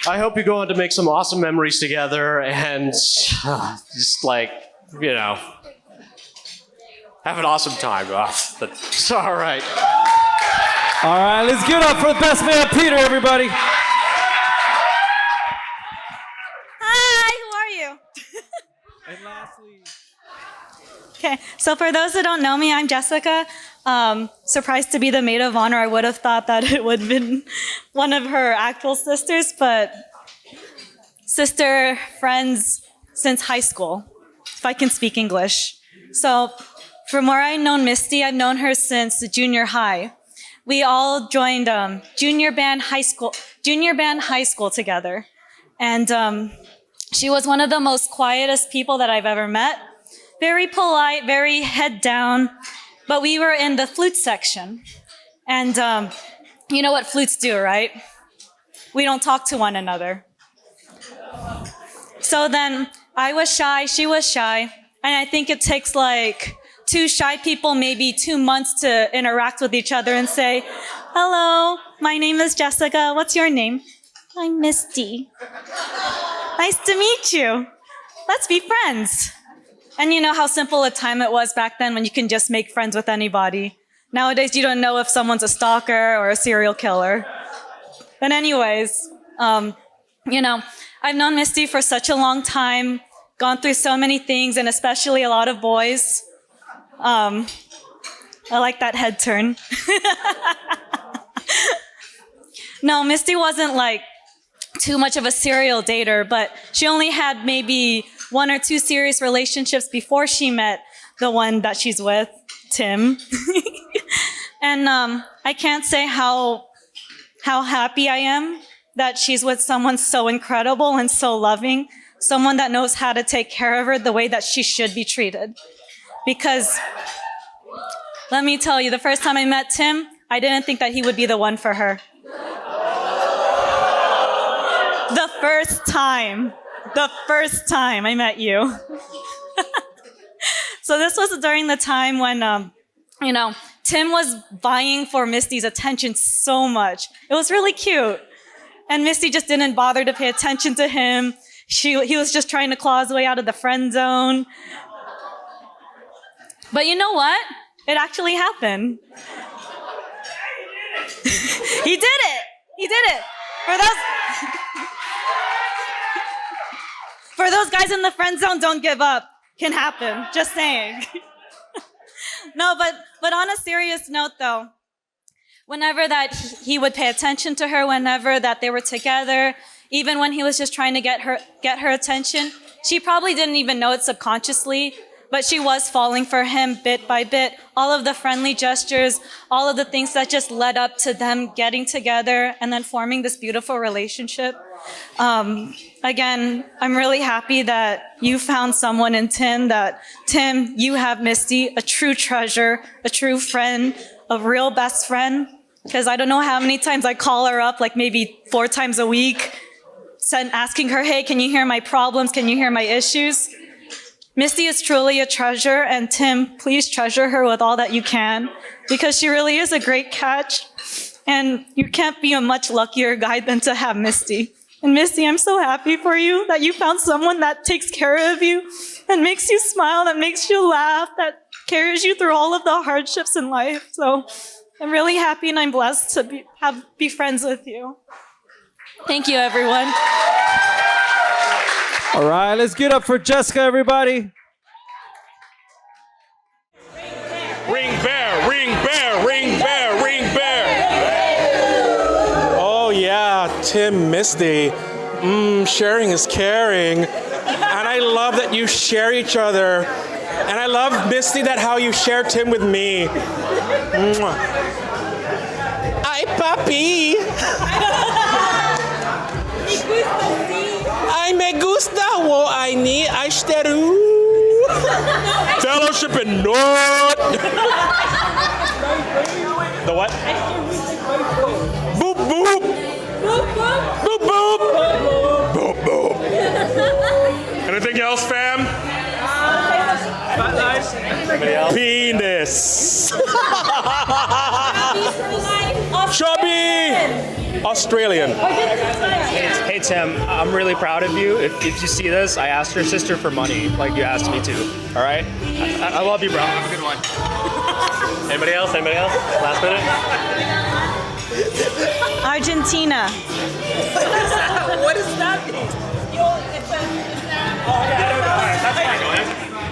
I hope you go on to make some awesome memories together and just have an awesome time. But it's all right. All right, let's give it up for the best man, Peter, everybody. Hi, who are you? And lastly. Okay, so for those that don't know me, I'm Jessica. Surprised to be the maid of honor. I would have thought that it would have been one of her actual sisters, but sister friends since high school, if I can speak English. So from where I've known Misty, I've known her since junior high. We all joined junior band high school together. And she was one of the most quietest people that I've ever met. Very polite, very head down. But we were in the flute section. And you know what flutes do, right? We don't talk to one another. So then I was shy, she was shy. And I think it takes like two shy people, maybe 2 months to interact with each other and say, hello, my name is Jessica. What's your name? I'm Misty. Nice to meet you. Let's be friends. And you know how simple a time it was back then when you can just make friends with anybody. Nowadays, you don't know if someone's a stalker or a serial killer. But anyways, I've known Misty for such a long time, gone through so many things, and especially a lot of boys. I like that head turn. No, Misty wasn't like too much of a serial dater, but she only had maybe 1 or 2 serious relationships before she met the one that she's with, Tim. And I can't say how happy I am that she's with someone so incredible and so loving, someone that knows how to take care of her the way that she should be treated. Because let me tell you, the first time I met Tim, I didn't think that he would be the one for her. The first time I met you. So this was during the time when, Tim was vying for Misty's attention so much. It was really cute. And Misty just didn't bother to pay attention to him. He was just trying to claw his way out of the friend zone. But you know what? It actually happened. He did it. He did it. For those guys in the friend zone, don't give up. Can happen. Just saying. No, but on a serious note, though, whenever that he would pay attention to her, whenever that they were together, even when he was just trying to get her attention, she probably didn't even know it subconsciously, but she was falling for him bit by bit. All of the friendly gestures, all of the things that just led up to them getting together and then forming this beautiful relationship. Again, I'm really happy that you found someone in Tim, you have Misty, a true treasure, a true friend, a real best friend. Because I don't know how many times I call her up, like maybe 4 times a week, asking her, hey, can you hear my problems? Can you hear my issues? Misty is truly a treasure, and Tim, please treasure her with all that you can, because she really is a great catch, and you can't be a much luckier guy than to have Misty. And Misty, I'm so happy for you that you found someone that takes care of you and makes you smile, that makes you laugh, that carries you through all of the hardships in life. So I'm really happy and I'm blessed to be friends with you. Thank you, everyone. All right, let's get up for Jessica, everybody. Ring bear, ring bear, ring bear, ring bear. Oh yeah, Tim, Misty. Sharing is caring. And I love that you share each other. And I love, Misty, that how you share Tim with me. Mwah. Ay, papi. Ay, me gusta wo ay ni ashtaru. Fellowship and North. The what? Boop, boop. Boop, boop. Boop, boop. Anything else, fam? Penis. Chubby. Australian. Hey Tim, I'm really proud of you. If you see this, I asked your sister for money, like you asked me to. All right? I love you, bro. Have a good one. Anybody else? Anybody else? Last minute? Argentina. What does that mean?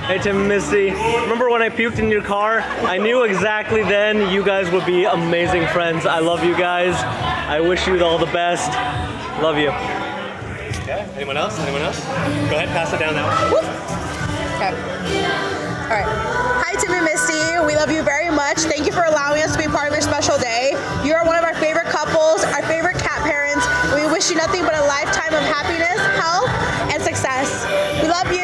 Hey Tim and Misty, remember when I puked in your car? I knew exactly then you guys would be amazing friends. I love you guys. I wish you all the best. Love you. Okay. Anyone else? Anyone else? Go ahead, pass it down now. Okay. All right. Hi, Tim and Misty. We love you very much. Thank you for allowing us to be part of your special day. You are one of our favorite couples, our favorite cat parents. We wish you nothing but a lifetime of happiness, health, and success. We love you.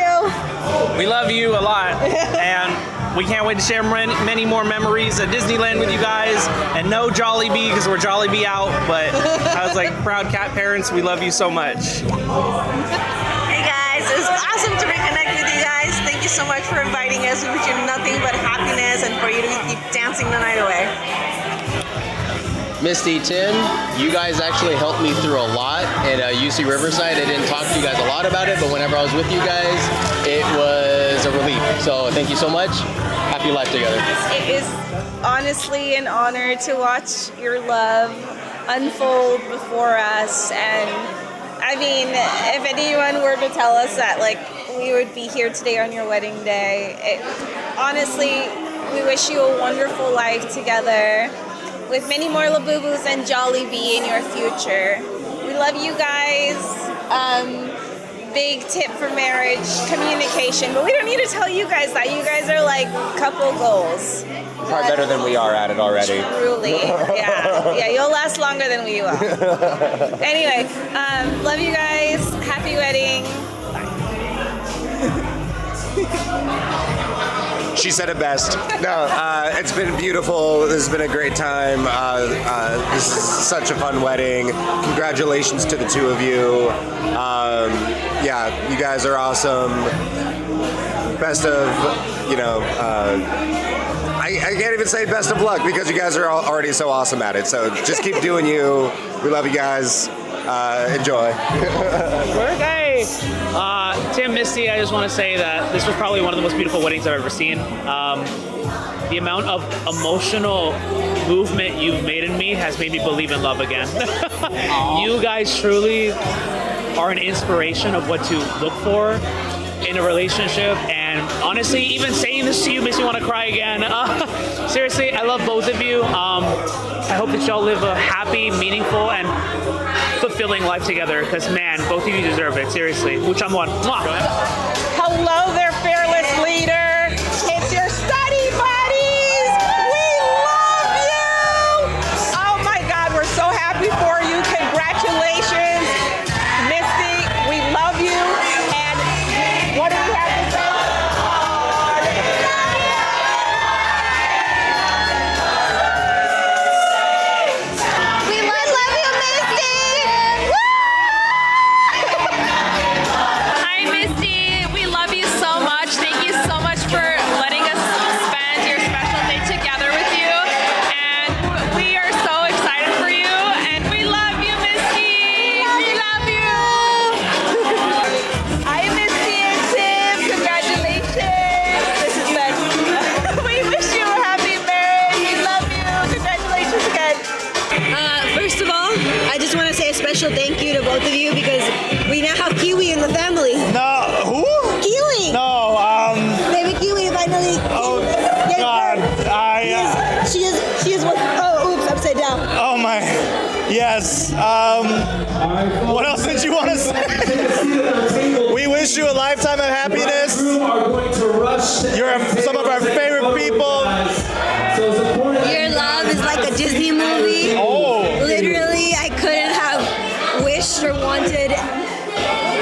We love you a lot, and we can't wait to share many more memories at Disneyland with you guys, and no Jollibee because we're Jollibee out, but I was like, proud cat parents, we love you so much. Hey guys, it was awesome to reconnect with you guys. Thank you so much for inviting us. We wish you nothing but happiness and for you to keep dancing the night away. Misty, Tim, you guys actually helped me through a lot at UC Riverside. I didn't talk to you guys a lot about it, but whenever I was with you guys, it was a relief. So thank you so much. Happy life together. It is honestly an honor to watch your love unfold before us. And I mean, if anyone were to tell us that like we would be here today on your wedding day, honestly, we wish you a wonderful life together, with many more Labubus and Jollibee in your future. We love you guys. big tip for marriage, communication. But we don't need to tell you guys that. You guys are like couple goals. Far better than we are at it already. Truly, yeah, you'll last longer than we will. Anyway, love you guys. Happy wedding. She said it best. No, it's been beautiful. This has been a great time. This is such a fun wedding. Congratulations to the two of you. Yeah, you guys are awesome. Best of, I can't even say best of luck because you guys are already so awesome at it. So just keep doing you. We love you guys. Enjoy. Hey, Tim, Misty, I just want to say that this was probably one of the most beautiful weddings I've ever seen. The amount of emotional movement you've made in me has made me believe in love again. You guys truly are an inspiration of what to look for in a relationship, and honestly, even saying this to you makes me want to cry again. Seriously, I love both of you. I hope that y'all live a happy, meaningful, and fulfilling life together, because man, both of you deserve it. Seriously, which I'm one. Hello there, fearless leader. It's your study buddies. We love you. Oh my God, we're so happy for you. Congratulations, Misty. We love you. And what do we have to say? We love you, Misty! Hi, Misty. We love you so much. Thank you so much for letting us spend your special day together with you. And we are so excited for you. And we love you, Misty. We love you. Hi, Misty and Tim. Congratulations. This is Ben. We wish you a happy marriage. We love you. Congratulations again. First of all, I just want to say a special thank you to both of you because we now have Kiwi in the family. No, who? Kiwi. No, Baby Kiwi finally. Oh God, She is what? Oh, oops, upside down. Oh my, yes. What else did you want to say? We wish you a lifetime of happiness. You're some of our favorite people. Your love is like a Disney movie. Oh. Literally, I couldn't have wished or wanted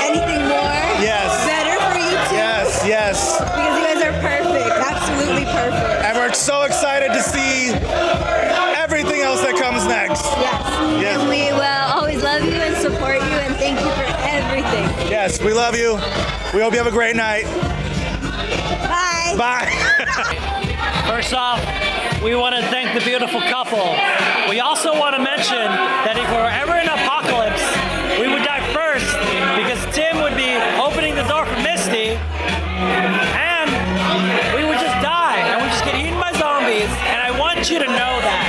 anything more. Yes. Better for you two. Yes. Because you guys are perfect. Absolutely perfect. And we're so excited to see everything else that comes next. Yes. And we will always love you and support you and thank you for everything. Yes, we love you. We hope you have a great night. Bye. Bye. First off, we want to thank the beautiful couple. We also want to mention that if we were ever in an apocalypse, we would die first because Tim would be opening the door for Misty, and we would just die, and we'd just get eaten by zombies. And I want you to know that.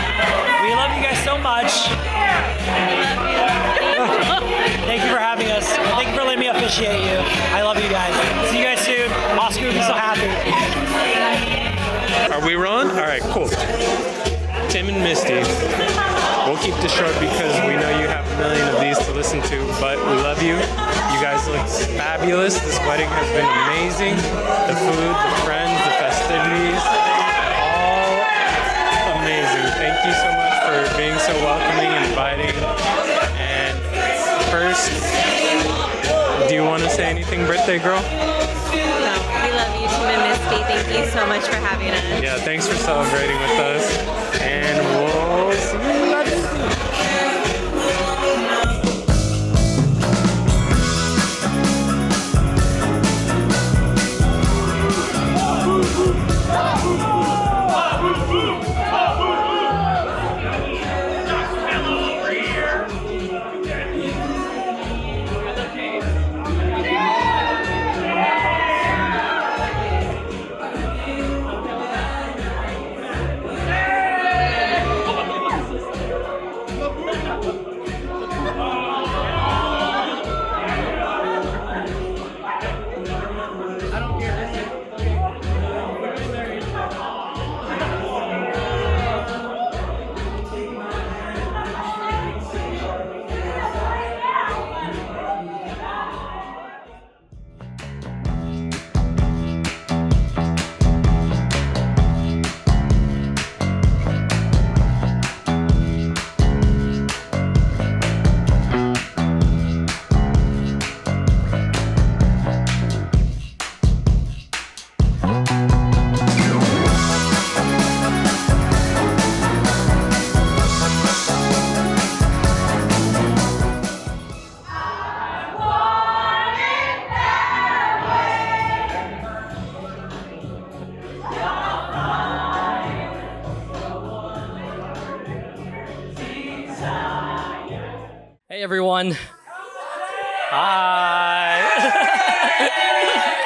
We love you guys so much. Thank you for having us. Thank you for letting me officiate you. I love you guys. See you guys soon. Oscar will be so happy. Are we rolling? All right, cool. Tim and Misty. We'll keep this short because we know you have a million of these to listen to, but we love you. You guys look fabulous. This wedding has been amazing. The food, the friends, the festivities, all amazing. Thank you so much for being so welcoming and inviting. And first, do you want to say anything, birthday girl? No, we love you, Tim and Misty. Thank you so much for having us. Yeah, thanks for celebrating with us. And we'll see you later. everyone. Hi.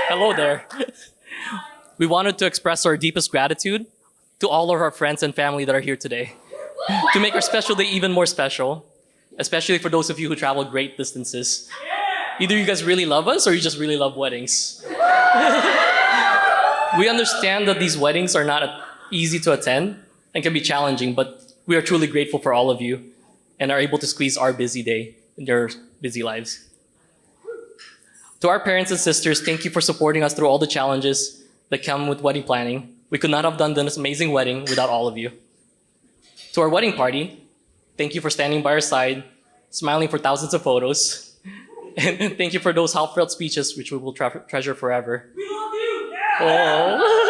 Hello there. We wanted to express our deepest gratitude to all of our friends and family that are here today to make our special day even more special, especially for those of you who travel great distances. Either you guys really love us or you just really love weddings. We understand that these weddings are not easy to attend and can be challenging, but we are truly grateful for all of you and are able to squeeze our busy day in your busy lives. To our parents and sisters, thank you for supporting us through all the challenges that come with wedding planning. We could not have done this amazing wedding without all of you. To our wedding party, thank you for standing by our side, smiling for thousands of photos. And thank you for those heartfelt speeches, which we will treasure forever. We love you! Yeah! Oh.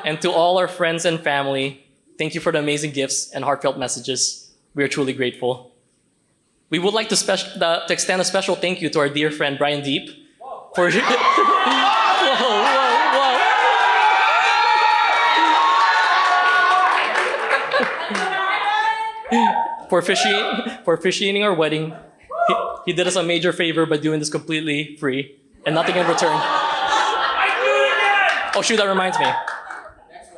And to all our friends and family, thank you for the amazing gifts and heartfelt messages. We are truly grateful. We would like to extend a special thank you to our dear friend Brian Deep for for officiating our wedding. He did us a major favor by doing this completely free and nothing in return. Oh shoot, that reminds me.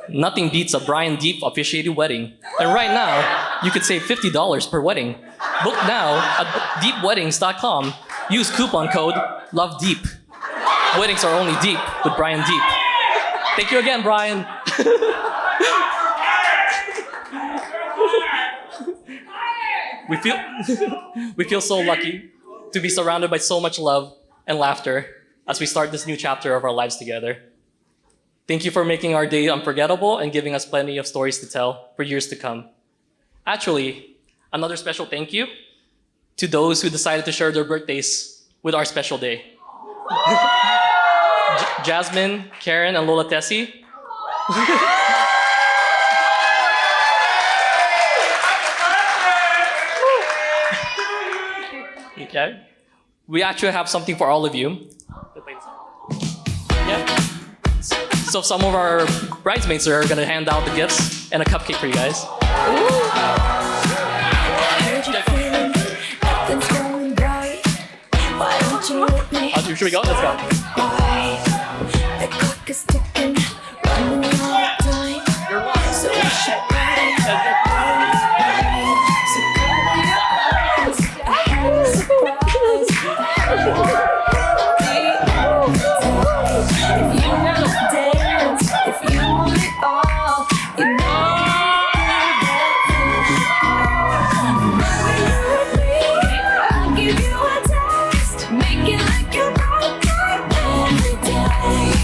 Nothing beats a Brian Deep officiated wedding. And right now, you could save $50 per wedding. Book now at deepweddings.com. Use coupon code LOVEDEEP. Weddings are only deep with Brian Deep. Thank you again, Brian. We feel so lucky to be surrounded by so much love and laughter as we start this new chapter of our lives together. Thank you for making our day unforgettable and giving us plenty of stories to tell for years to come. Actually, another special thank you to those who decided to share their birthdays with our special day. Jasmine, Karen, and Lola Tessie. Okay. We actually have something for all of you. Yeah. So some of our bridesmaids are gonna hand out the gifts and a cupcake for you guys. Should we go? Let's go. The clock is ticking, running out of time. So we should party. So if you wanna dance, if you want it all, you know. I'll give you a taste, make it like you're every day.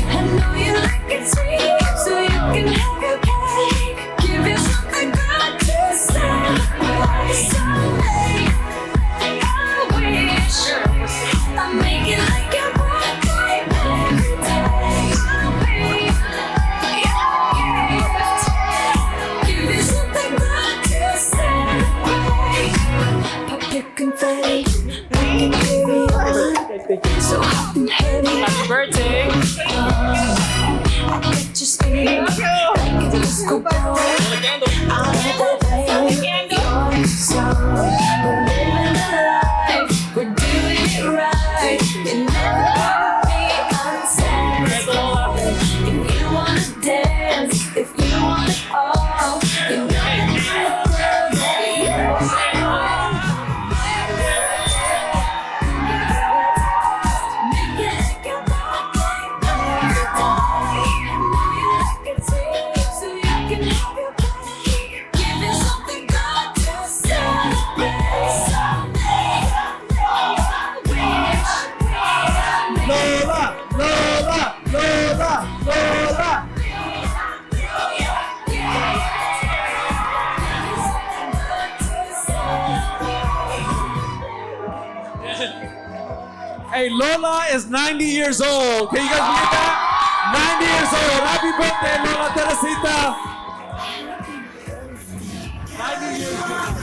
I know you like it sweet, so you can have your cake. Give you something good to celebrate someday. I wish I make it like your birthday every day. I'll be your gift. Give you something good to celebrate. Pop your confetti, make it baby on. So hot and heavy. Happy birthday! I bet you scream like a disco ball. I'm the baby, your song. We're living the life, we're doing it right. You never gonna be unsatisfied. If you wanna dance, if you want it all, you know that Hey, Lola is 90 years old. Can you guys believe that? 90 years old. Happy birthday, Lola Teresita. 90 years old.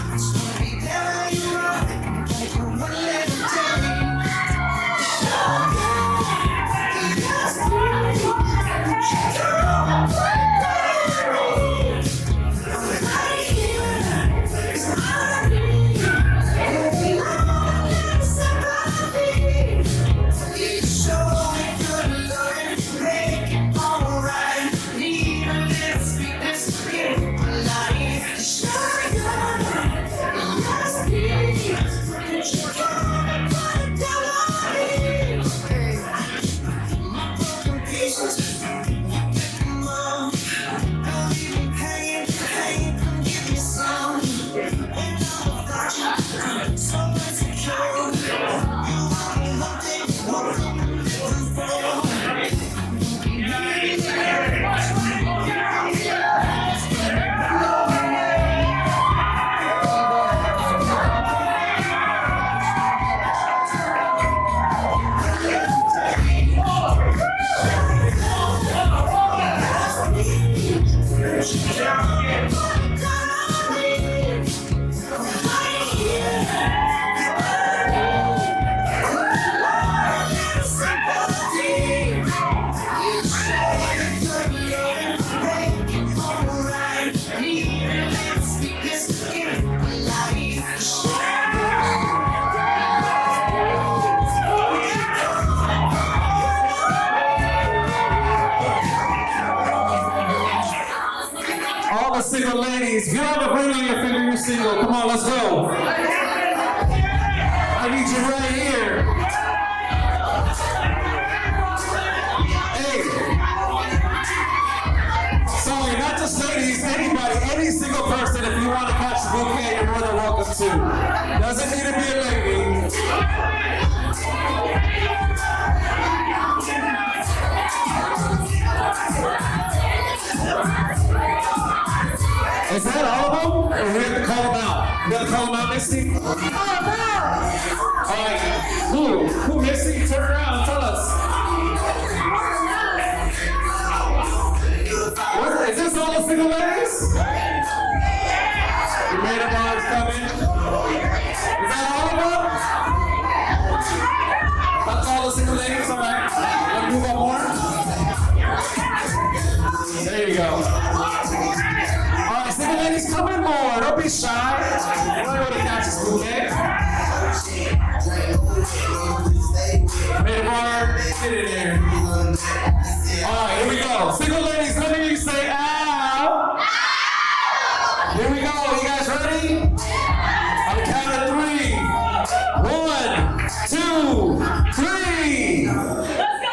All the single ladies, if you have a ring on your finger, you're single. Come on, let's go. I need you right here. Hey. Sorry, not just ladies, anybody, any single person, if you want to catch the bouquet, you're more than welcome to. Doesn't need to be a lady. Is that all of them? Or we have to call them out? We have to call them out, Misty? All right. Who, Misty? Turn around, tell us. Is this all the single ladies? You made up all this coming? Is that all of them? That's all the single ladies? All right. Let's move on more. There you go. Single ladies, come in more. Don't be shy. You know what to catch this bouquet. Made a bar. Get in there. All right, here we go. Single ladies, let me say ow. Here we go. You guys ready? On the count of 3. 1, 2, 3. Let's go.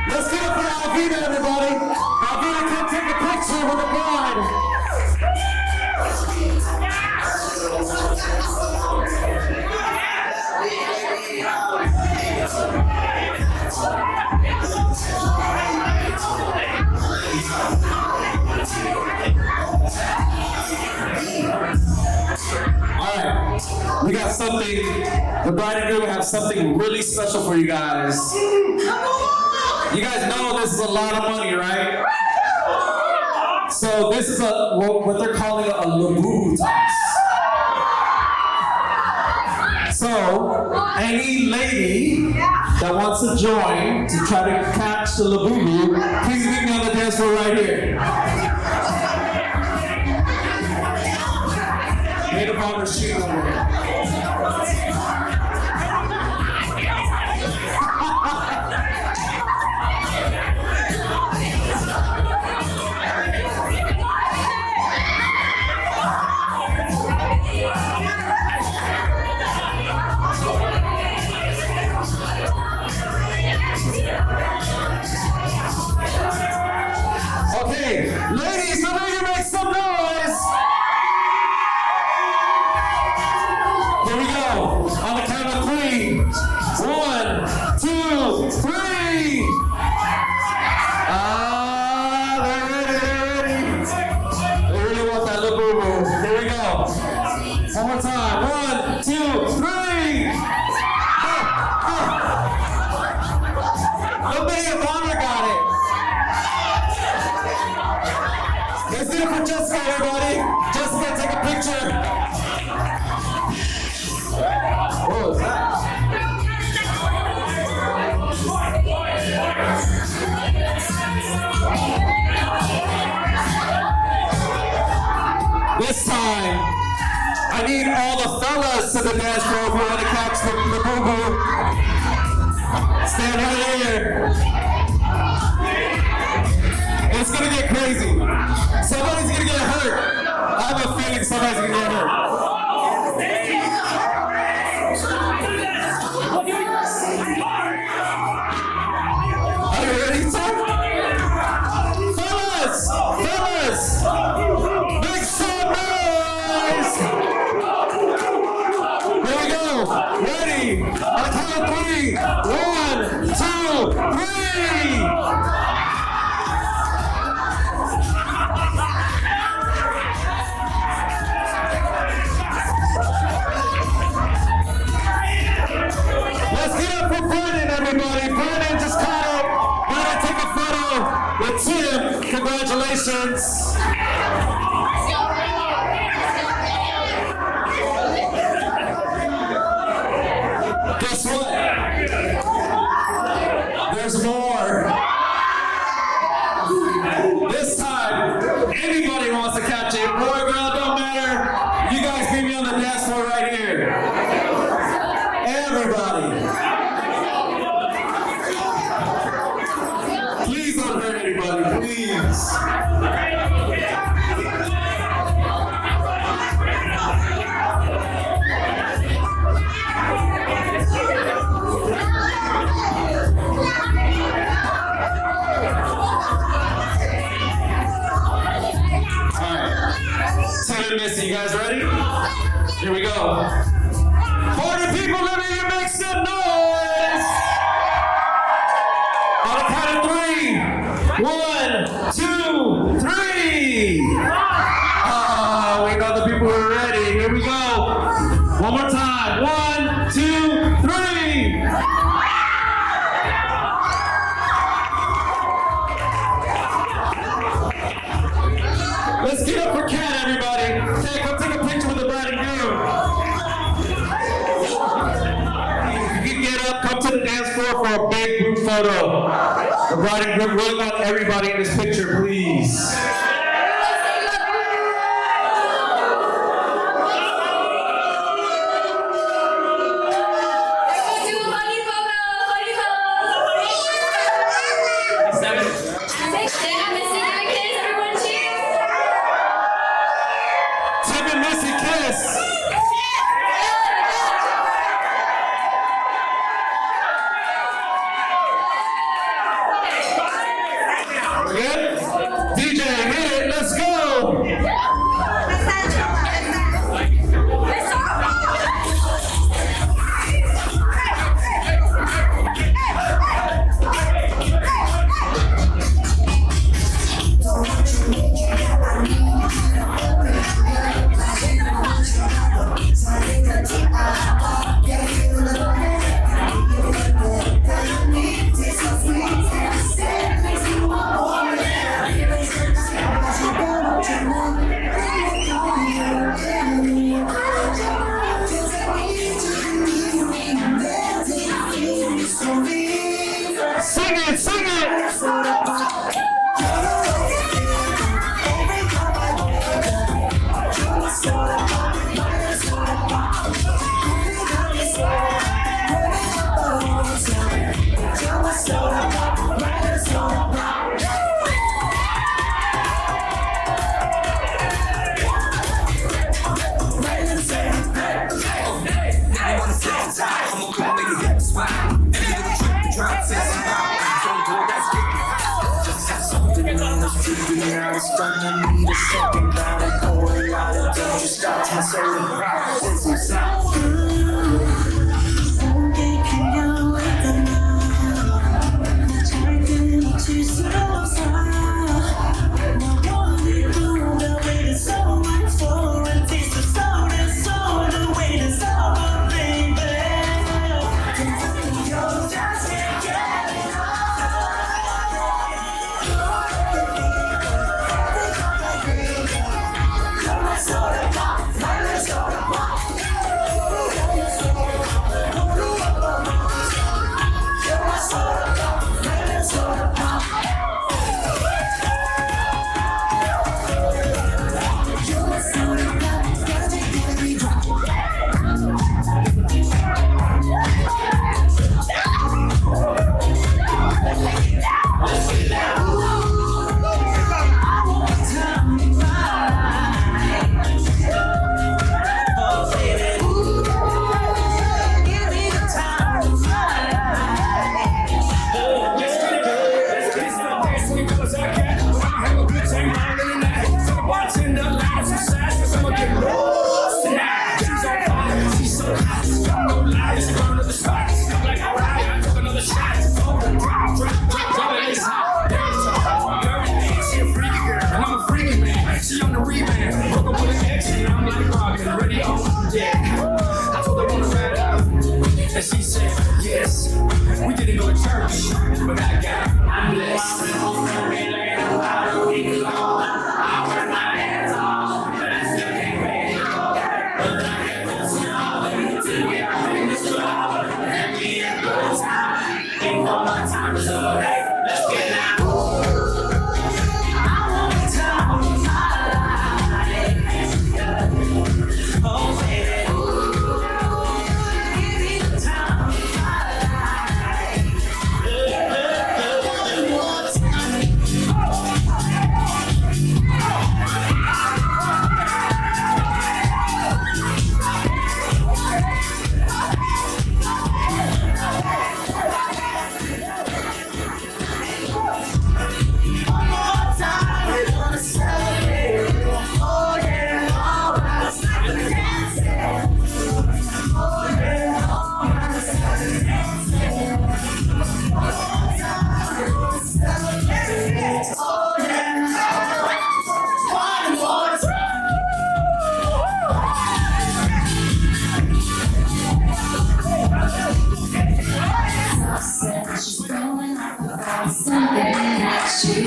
Let's get it for Alvina, everybody. Alvina, come take a picture with the bride. All right, we got something. The bride and groom have something really special for you guys. You guys know this is a lot of money, right? So this is what they're calling a labubu toss. So any lady that wants to join to try to catch the labubu, please meet me on the dance floor right here. Made up on the sheet over here. Okay, ladies, let me make some noise. Here we go. On the count of 3. 1, 2, 3. They're ready. They really want that little boo-boo. Here we go. One more time. 1, 2, 3. Nobody at Bonner got it. Let's do it for Jessica, everybody. Jessica, take a picture. What was that? This time, I need all the fellas to the dance floor who want to catch the boo-boo. Stand right here. It's gonna get crazy. Somebody's gonna get hurt. I have a feeling somebody's gonna get hurt. Are you ready, sir? Fellas! Make some noise! Here we go. Ready? On the count of 3. 1, 2, 3. Let's get everybody. Please don't hurt anybody, please. Tim and Missy, you guys ready? Here we go. 40 people, let me hear make some noise. On the count of 3. 1, 2, 3. Oh, we know the people who are ready. Here we go. One more time. 1, 2, 3. Let's get up for Cat, everybody. Hey, come take a picture with the bride and groom. You can get up, come to the dance floor for a big group photo. The bride and groom, really want everybody in this picture, please. Tim and Missy kiss. Good? DJ, hit it, let's go. Sing it, sing it. And she said, yes, we didn't go to church, but I got blessed.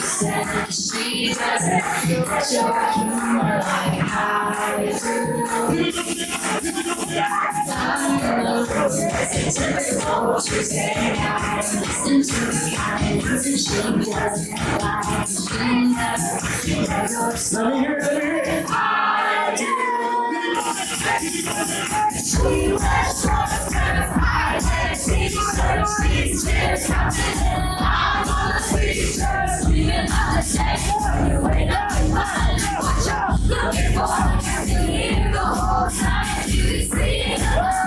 said she doesn't get your humor like I do. Tuesday night, listen to the kindness and she doesn't like she never goes. Let me hear it. I do. She wears shorts and high t-shirts. She's just something I'm on the t-shirt, screaming out the shade. You ain't nothing but what you're looking for. I can't hear the whole time. You can see it alone.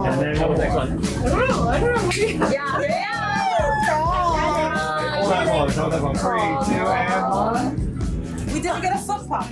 And then what was the next one? I don't know. Yeah. Hold on. 3, 2, and 1. We didn't get a foot pump.